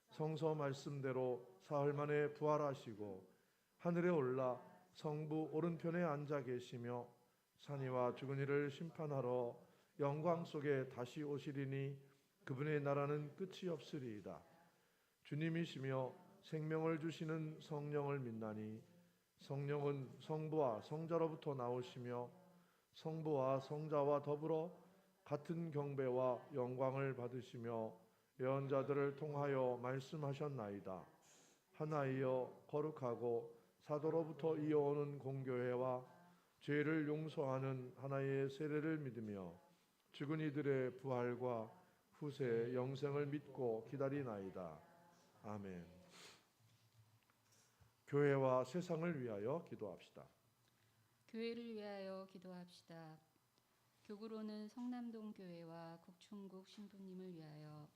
성서 말씀대로 사흘 만에 부활하시고 하늘에 올라 성부 오른편에 앉아 계시며 산이와 죽은 이를 심판하러 영광 속에 다시 오시리니 그분의 나라는 끝이 없으리이다. 주님이시며 생명을 주시는 성령을 믿나니 성령은 성부와 성자로부터 나오시며 성부와 성자와 더불어 같은 경배와 영광을 받으시며 예언자들을 통하여 말씀하셨나이다. 하나이여 거룩하고 사도로부터 이어오는 공교회와 죄를 용서하는 하나의 세례를 믿으며 죽은 이들의 부활과 후세 영생을 믿고 기다리나이다. 아멘. 교회와 세상을 위하여 기도합시다. 교회를 위하여 기도합시다. 교구로는 성남동 교회와 국충국 신부님을 위하여,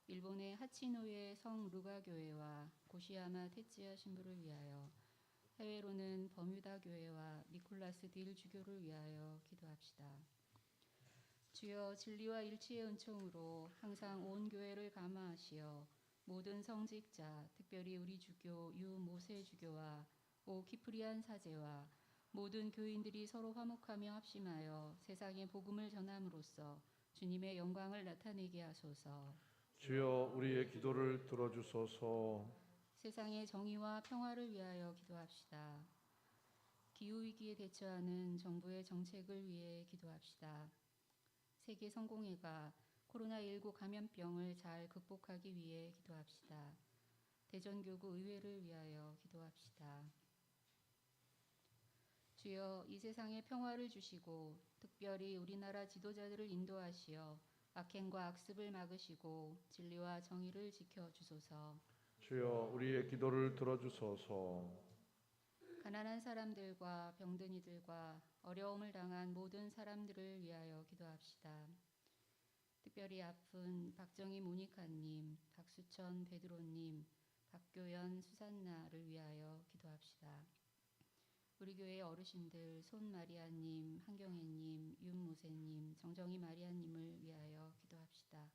일본의 하치노에 성 루가 교회와 고시야마 테츠야 신부를 위하여, 해외로는 버뮤다 교회와 니콜라스 딜 주교를 위하여 기도합시다. 주여, 진리와 일치의 은총으로 항상 온 교회를 감화하시어 모든 성직자, 특별히 우리 주교 유모세 주교와 오 키프리안 사제와 모든 교인들이 서로 화목하며 합심하여 세상에 복음을 전함으로써 주님의 영광을 나타내게 하소서. 주여, 우리의 기도를 들어주소서. 세상의 정의와 평화를 위하여 기도합시다. 기후위기에 대처하는 정부의 정책을 위해 기도합시다. 세계 성공회가 코로나19 감염병을 잘 극복하기 위해 기도합시다. 대전교구 의회를 위하여 기도합시다. 주여, 이 세상에 평화를 주시고 특별히 우리나라 지도자들을 인도하시어 악행과 악습을 막으시고 진리와 정의를 지켜주소서. 주여, 우리의 기도를 들어주소서. 가난한 사람들과 병든 이들과 어려움을 당한 모든 사람들을 위하여 기도합시다. 특별히 아픈 박정희 모니카님, 박수천 베드로님, 박교연 수산나를 위하여 기도합시다. 우리 교회 어르신들 손마리아님, 한경애님, 윤모세님, 정정희 마리아님을 위하여 기도합시다.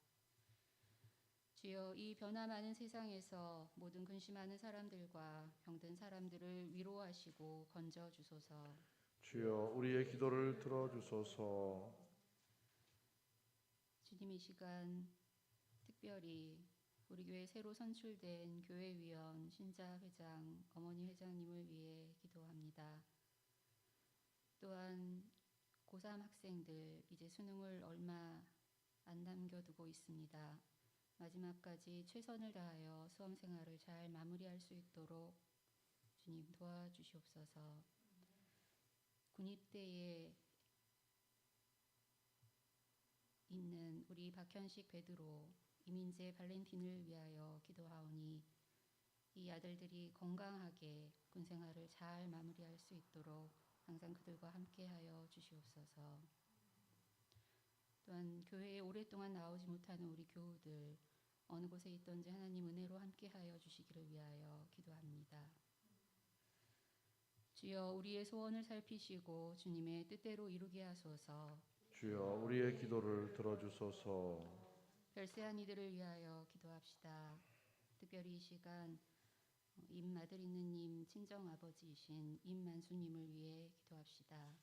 주여, 이 변화 많은 세상에서 모든 근심하는 사람들과 병든 사람들을 위로하시고 건져주소서. 주여, 우리의 기도를 들어주소서. 주님, 이 시간 특별히 우리 교회 새로 선출된 교회위원, 신자회장, 어머니 회장님을 위해 기도합니다. 또한 고3 학생들 이제 수능을 얼마 안 남겨두고 있습니다. 마지막까지 최선을 다하여 수험 생활을 잘 마무리할 수 있도록 주님 도와주시옵소서. 군입대에 있는 우리 박현식 베드로, 이민재 발렌틴을 위하여 기도하오니 이 아들들이 건강하게 군 생활을 잘 마무리할 수 있도록 항상 그들과 함께하여 주시옵소서. 또한 교회에 오랫동안 나오지 못하는 우리 교우들, 어느 곳에 있든지 하나님 은혜로 함께하여 주시기를 위하여 기도합니다. 주여, 우리의 소원을 살피시고 주님의 뜻대로 이루게 하소서. 주여, 우리의 기도를 들어주소서. 별세한 이들을 위하여 기도합시다. 특별히 이 시간 임마드리느님 친정아버지이신 임만수님을 위해 기도합시다.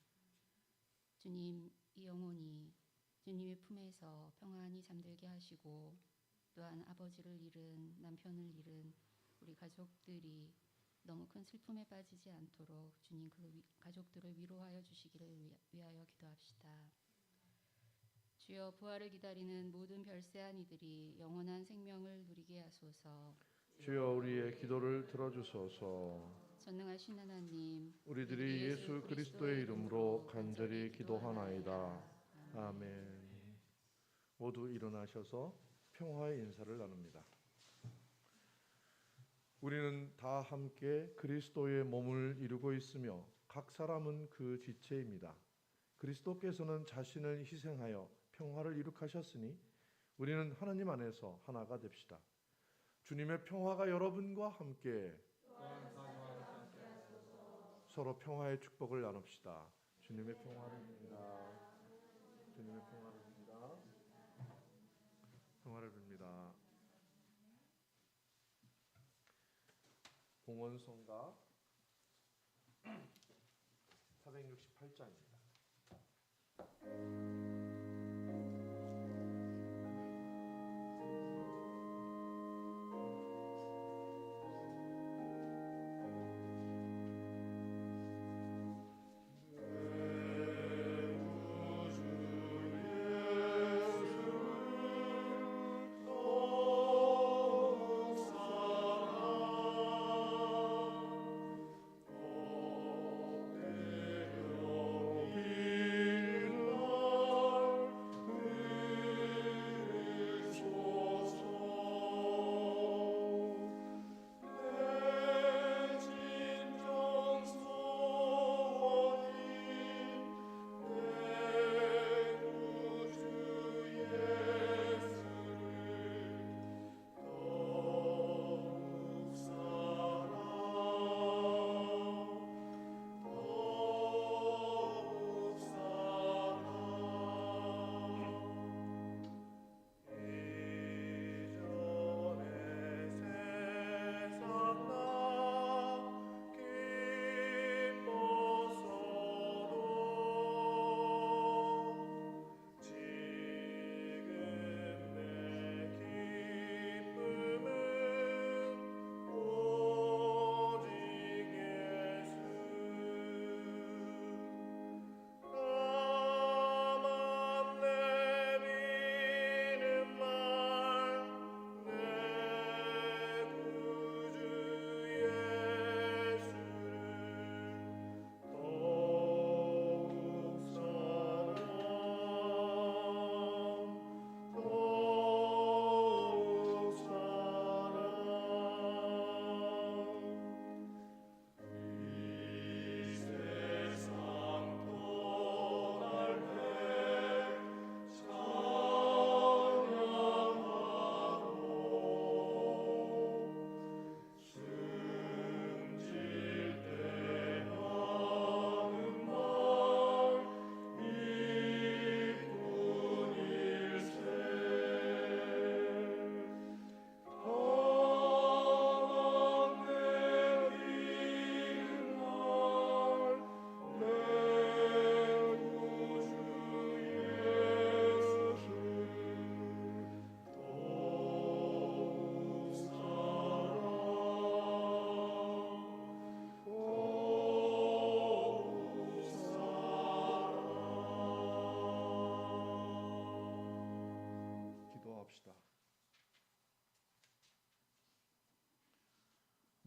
주님, 이 영혼이 주님의 품에서 평안히 잠들게 하시고 또한 아버지를 잃은 남편을 잃은 우리 가족들이 너무 큰 슬픔에 빠지지 않도록 주님 그 가족들을 위로하여 주시기를 위하여 기도합시다. 주여 부활을 기다리는 모든 별세한 이들이 영원한 생명을 누리게 하소서. 주여 우리의 기도를 들어주소서. 전능하신 하나님, 우리들이 예수 그리스도의 이름으로 간절히 기도하나이다. 아멘. 모두 일어나셔서 평화의 인사를 나눕니다. 우리는 다 함께 그리스도의 몸을 이루고 있으며 각 사람은 그 지체입니다. 그리스도께서는 자신을 희생하여 평화를 이룩하셨으니 우리는 하나님 안에서 하나가 됩시다. 주님의 평화가 여러분과 함께 서로 평화의 축복을 나눕시다. 주님의 평화를 빕니다. 주님의 평화를 빕니다. 평화를 빕니다. 봉헌성가 468장입니다.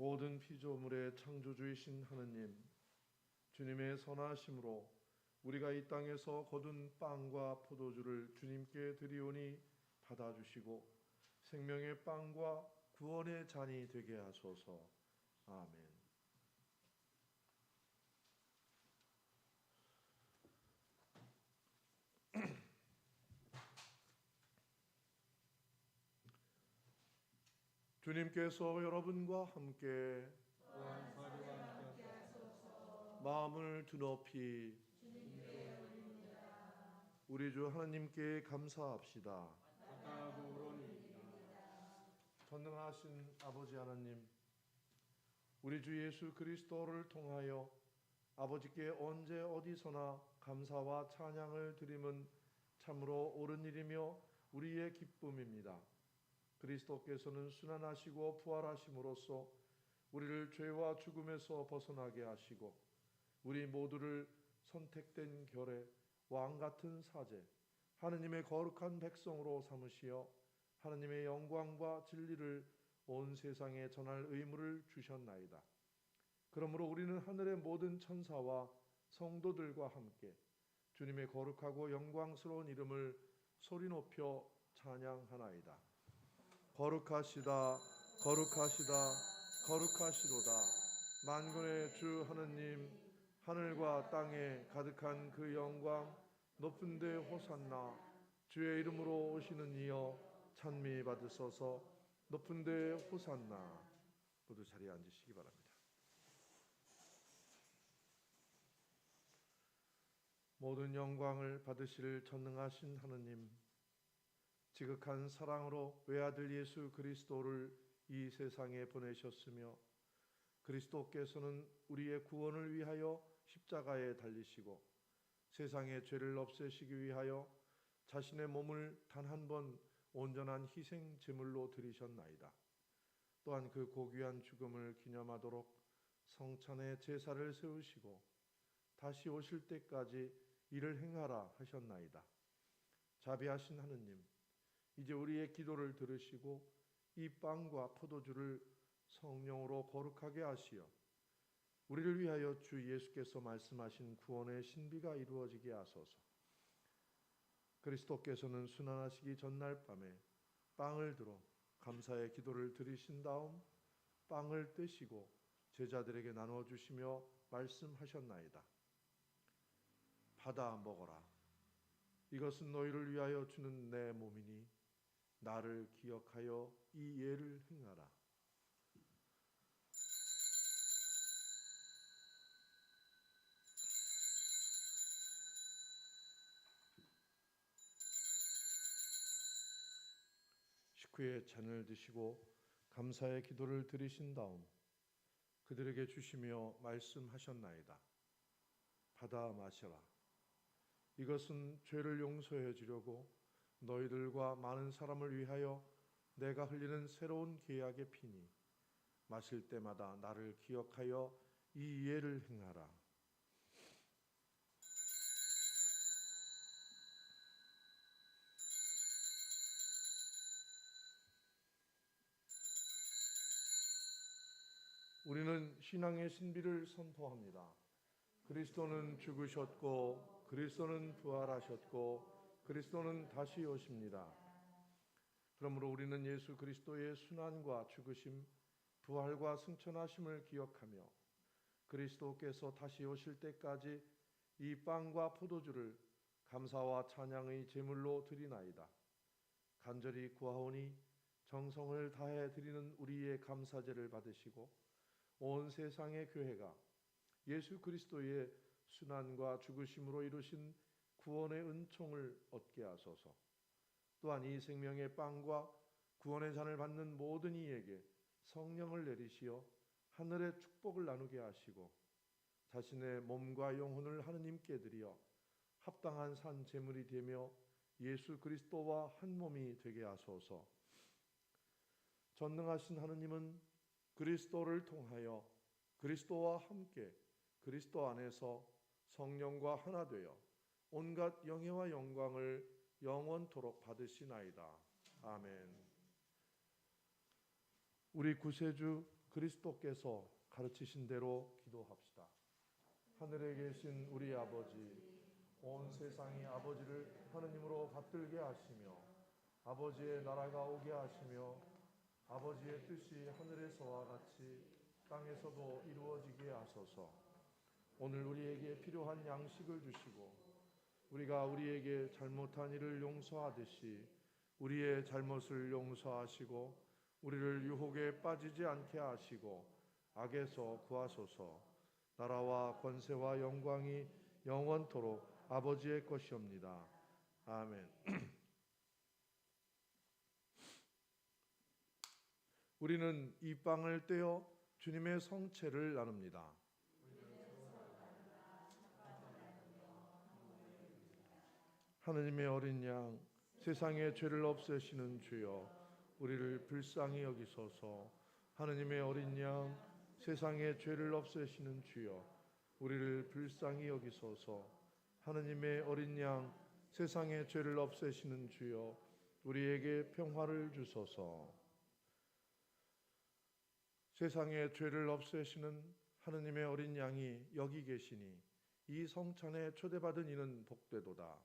모든 피조물의 창조주이신 하느님, 주님의 선하심으로 우리가 이 땅에서 거둔 빵과 포도주를 주님께 드리오니 받아주시고 생명의 빵과 구원의 잔이 되게 하소서. 아멘. 주님께서 여러분과 함께 마음을 드높이 우리 주 하나님께 감사합시다. 전능하신 아버지 하나님, 우리 주 예수 그리스도를 통하여 아버지께 언제 어디서나 감사와 찬양을 드림은 참으로 옳은 일이며 우리의 기쁨입니다. 그리스도께서는 순환하시고 부활하심으로써 우리를 죄와 죽음에서 벗어나게 하시고 우리 모두를 선택된 결의 왕 같은 사제 하느님의 거룩한 백성으로 삼으시어 하느님의 영광과 진리를 온 세상에 전할 의무를 주셨나이다. 그러므로 우리는 하늘의 모든 천사와 성도들과 함께 주님의 거룩하고 영광스러운 이름을 소리 높여 찬양하나이다. 거룩하시다, 거룩하시다, 거룩하시도다. 만군의 주 하느님, 하늘과 땅에 가득한 그 영광, 높은 데 호산나. 주의 이름으로 오시는 이여 찬미 받으소서. 높은 데 호산나. 모두 자리에 앉으시기 바랍니다. 모든 영광을 받으실 전능하신 하느님, 지극한 사랑으로 외아들 예수 그리스도를 이 세상에 보내셨으며 그리스도께서는 우리의 구원을 위하여 십자가에 달리시고 세상의 죄를 없애시기 위하여 자신의 몸을 단 한 번 온전한 희생 제물로 드리셨나이다. 또한 그 고귀한 죽음을 기념하도록 성찬의 제사를 세우시고 다시 오실 때까지 이를 행하라 하셨나이다. 자비하신 하느님, 이제 우리의 기도를 들으시고 이 빵과 포도주를 성령으로 거룩하게 하시어 우리를 위하여 주 예수께서 말씀하신 구원의 신비가 이루어지게 하소서. 그리스도께서는 순환하시기 전날 밤에 빵을 들어 감사의 기도를 드리신 다음 빵을 떼시고 제자들에게 나누어 주시며 말씀하셨나이다. 받아 먹어라. 이것은 너희를 위하여 주는 내 몸이니 나를 기억하여 이 예를 행하라. 식후에 잔을 드시고 감사의 기도를 드리신 다음 그들에게 주시며 말씀하셨나이다. 받아 마셔라. 이것은 죄를 용서해 주려고 너희들과 많은 사람을 위하여 내가 흘리는 새로운 계약의 피니 마실 때마다 나를 기억하여 이 예를 행하라. 우리는 신앙의 신비를 선포합니다. 그리스도는 죽으셨고 그리스도는 부활하셨고 그리스도는 다시 오십니다. 그러므로 우리는 예수 그리스도의 순환과 죽으심, 부활과 승천하심을 기억하며 그리스도께서 다시 오실 때까지 이 빵과 포도주를 감사와 찬양의 제물로 드리나이다. 간절히 구하오니 정성을 다해 드리는 우리의 감사제를 받으시고 온 세상의 교회가 예수 그리스도의 순환과 죽으심으로 이루신 구원의 은총을 얻게 하소서. 또한 이 생명의 빵과 구원의 잔을 받는 모든 이에게 성령을 내리시어 하늘의 축복을 나누게 하시고 자신의 몸과 영혼을 하느님께 드려 합당한 산 제물이 되며 예수 그리스도와 한 몸이 되게 하소서. 전능하신 하느님은 그리스도를 통하여 그리스도와 함께 그리스도 안에서 성령과 하나 되어 온갖 영예와 영광을 영원토록 받으시나이다. 아멘. 우리 구세주 그리스도께서 가르치신 대로 기도합시다. 하늘에 계신 우리 아버지, 온 세상이 아버지를 하느님으로 받들게 하시며 아버지의 나라가 오게 하시며 아버지의 뜻이 하늘에서와 같이 땅에서도 이루어지게 하소서. 오늘 우리에게 필요한 양식을 주시고 우리가 우리에게 잘못한 일을 용서하듯이 우리의 잘못을 용서하시고 우리를 유혹에 빠지지 않게 하시고 악에서 구하소서. 나라와 권세와 영광이 영원토록 아버지의 것이옵니다. 아멘. 우리는 이 빵을 떼어 주님의 성체를 나눕니다. 하느님의 어린 양, 세상의 죄를 없애시는 주여, 우리를 불쌍히 여기소서. 하느님의 어린 양 세상의 죄를 없애시는 주여, 우리를 불쌍히 여기소서. 하느님의 어린 양 세상의 죄를 없애시는 주여, 우리에게 평화를 주소서. 세상의 죄를 없애시는 하느님의 어린 양이 여기 계시니 이 성찬에 초대받은 이는 복되도다.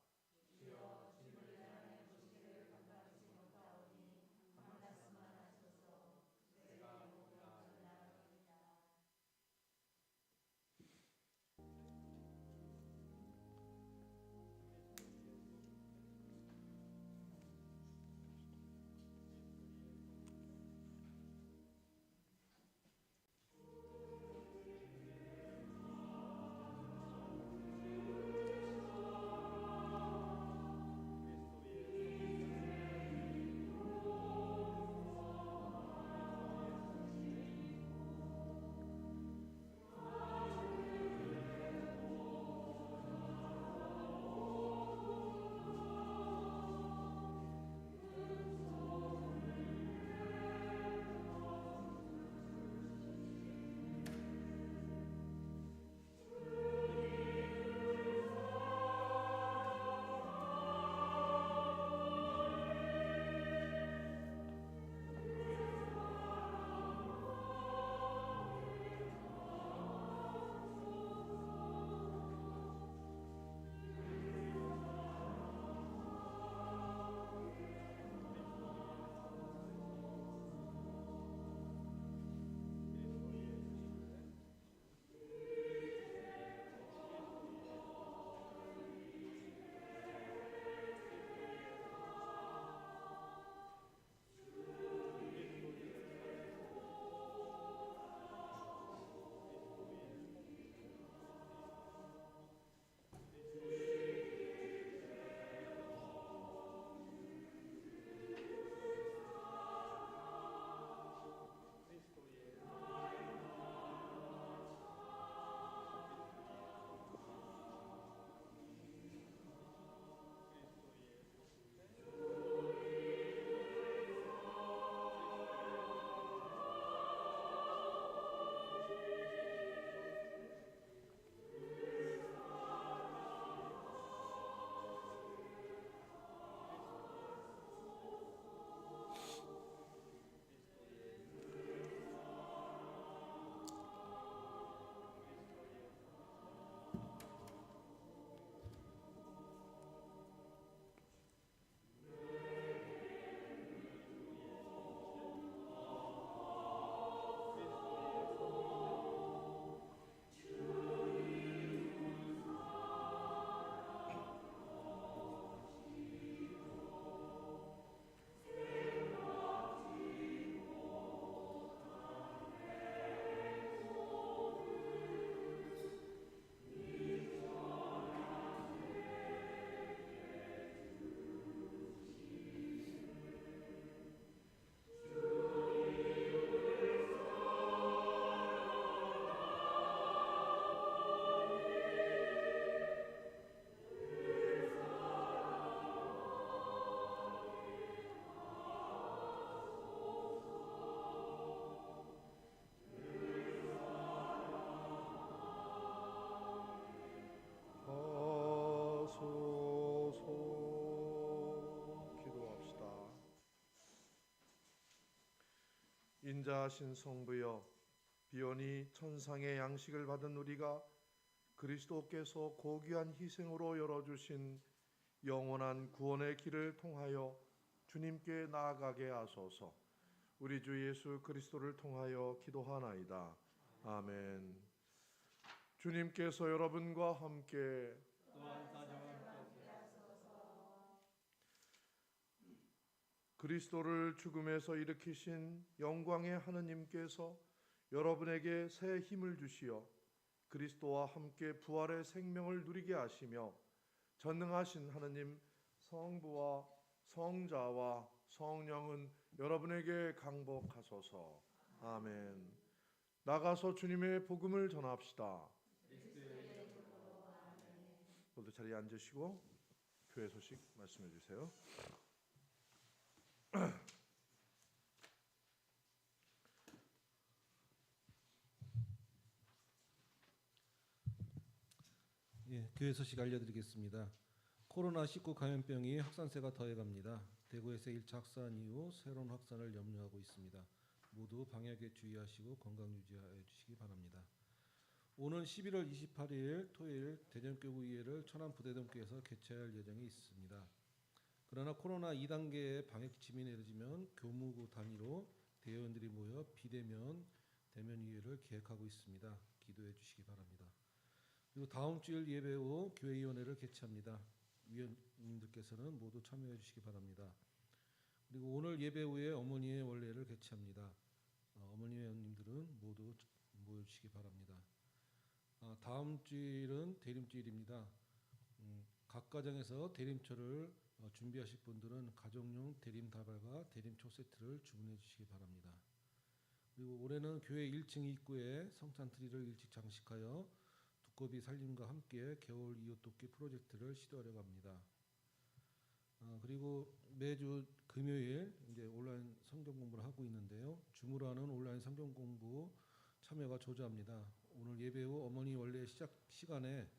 인자하신 성부여, 비오니 천상의 양식을 받은 우리가 그리스도께서 고귀한 희생으로 열어주신 영원한 구원의 길을 통하여 주님께 나아가게 하소서. 우리 주 예수 그리스도를 통하여 기도하나이다. 아멘. 주님께서 여러분과 함께 그리스도를 죽음에서 일으키신 영광의 하느님께서 여러분에게 새 힘을 주시어 그리스도와 함께 부활의 생명을 누리게 하시며 전능하신 하느님 성부와 성자와 성령은 여러분에게 강복하소서. 아멘. 나가서 주님의 복음을 전합시다. 모두 자리에 앉으시고 교회 소식 말씀해 주세요. 예, 교회 소식 알려드리겠습니다. 코로나19 감염병이 확산세가 더해갑니다. 대구에서 1차 확산 이후 새로운 확산을 염려하고 있습니다. 모두 방역에 주의하시고 건강 유지해 주시기 바랍니다. 오는 11월 28일 토요일 대전교구의회를 천안부대동교에서 개최할 예정이 있습니다. 그러나 코로나 2단계의 방역 지침이 내려지면 교무구 단위로 대의원들이 모여 비대면 대면의회를 계획하고 있습니다. 기도해 주시기 바랍니다. 그리고 다음 주일 예배 후 교회위원회를 개최합니다. 위원님들께서는 모두 참여해 주시기 바랍니다. 그리고 오늘 예배 후에 어머니의 원례를 개최합니다. 어머니 회원님들은 모두 모여주시기 바랍니다. 다음 주일은 대림주일입니다. 각 가정에서 대림초를 준비하실 분들은 가정용 대림 다발과 대림초 세트를 주문해 주시기 바랍니다. 그리고 올해는 교회 1층 입구에 성찬 트리를 일찍 장식하여 두꺼비 살림과 함께 겨울 이웃 돕기 프로젝트를 시도하려고 합니다. 그리고 매주 금요일 이제 온라인 성경 공부를 하고 있는데요. 줌으로 하는 온라인 성경 공부 참여가 조저합니다. 오늘 예배 후 어머니 원래 시작 시간에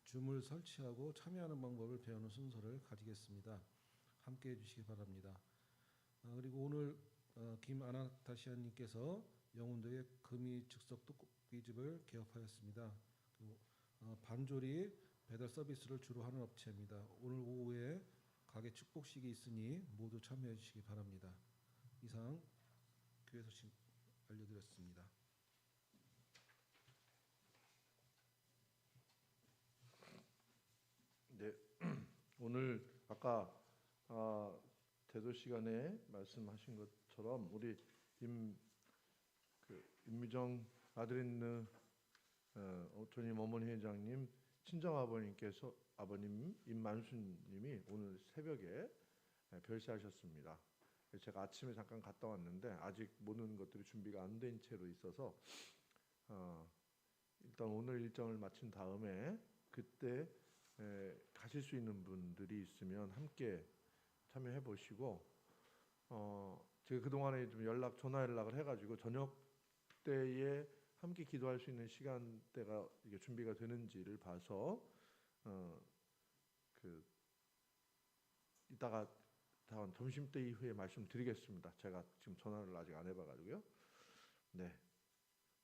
줌을 설치하고 참여하는 방법을 배우는 순서를 가지겠습니다. 함께 해주시기 바랍니다. 그리고 오늘 김아나타시아님께서 영운도의 금이 즉석 떡볶이집을 개업하였습니다. 반조리 배달 서비스를 주로 하는 업체입니다. 오늘 오후에 가게 축복식이 있으니 모두 참여해 주시기 바랍니다. 이상 교회 소식 알려드렸습니다. 네, 오늘 아까 대도 시간에 말씀하신 것처럼 우리 임미정 아드린느 오토님 어머니 회장님 친정 아버님께서 아버님 임만수님이 오늘 새벽에 별세하셨습니다. 제가 아침에 잠깐 갔다 왔는데 아직 모든 것들이 준비가 안 된 채로 있어서 일단 오늘 일정을 마친 다음에 그때 가실 수 있는 분들이 있으면 함께 참여해 보시고 제가 그동안에 좀 전화 연락을 해가지고 저녁 때에 함께 기도할 수 있는 시간대가 이게 준비가 되는지를 봐서 이따가 다음 점심 때 이후에 말씀드리겠습니다. 제가 지금 전화를 아직 안 해봐가지고요. 네,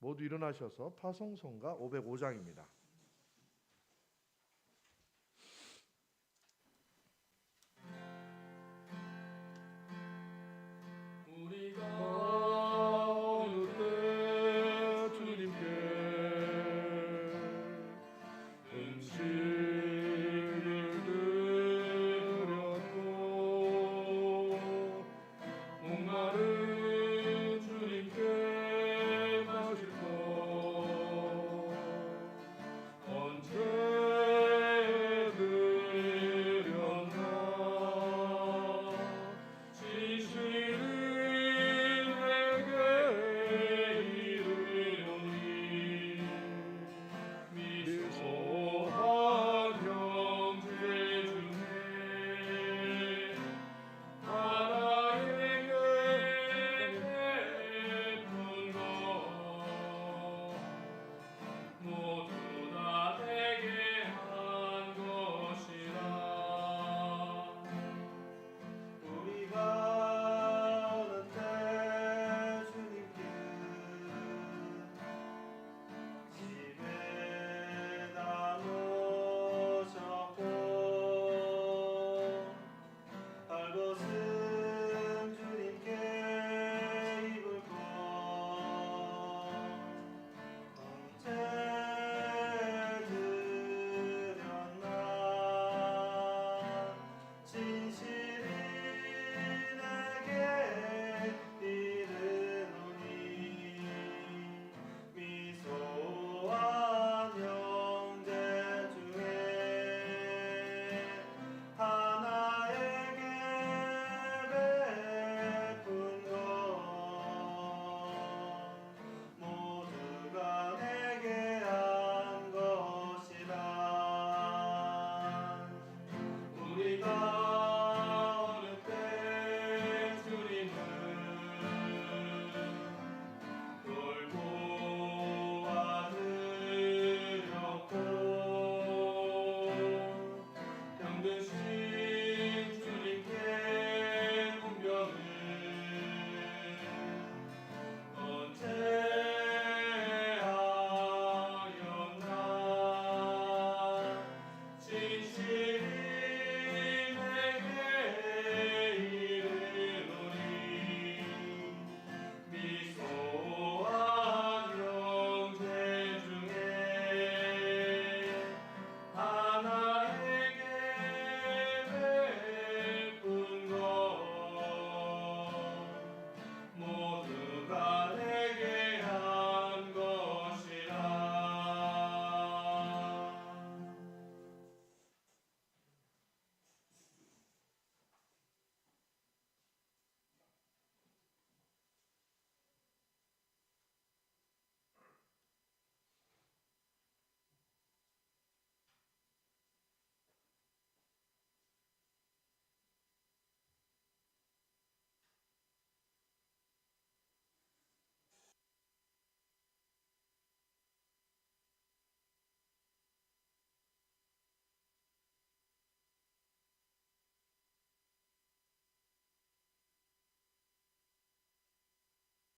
모두 일어나셔서 파송성가 505장입니다.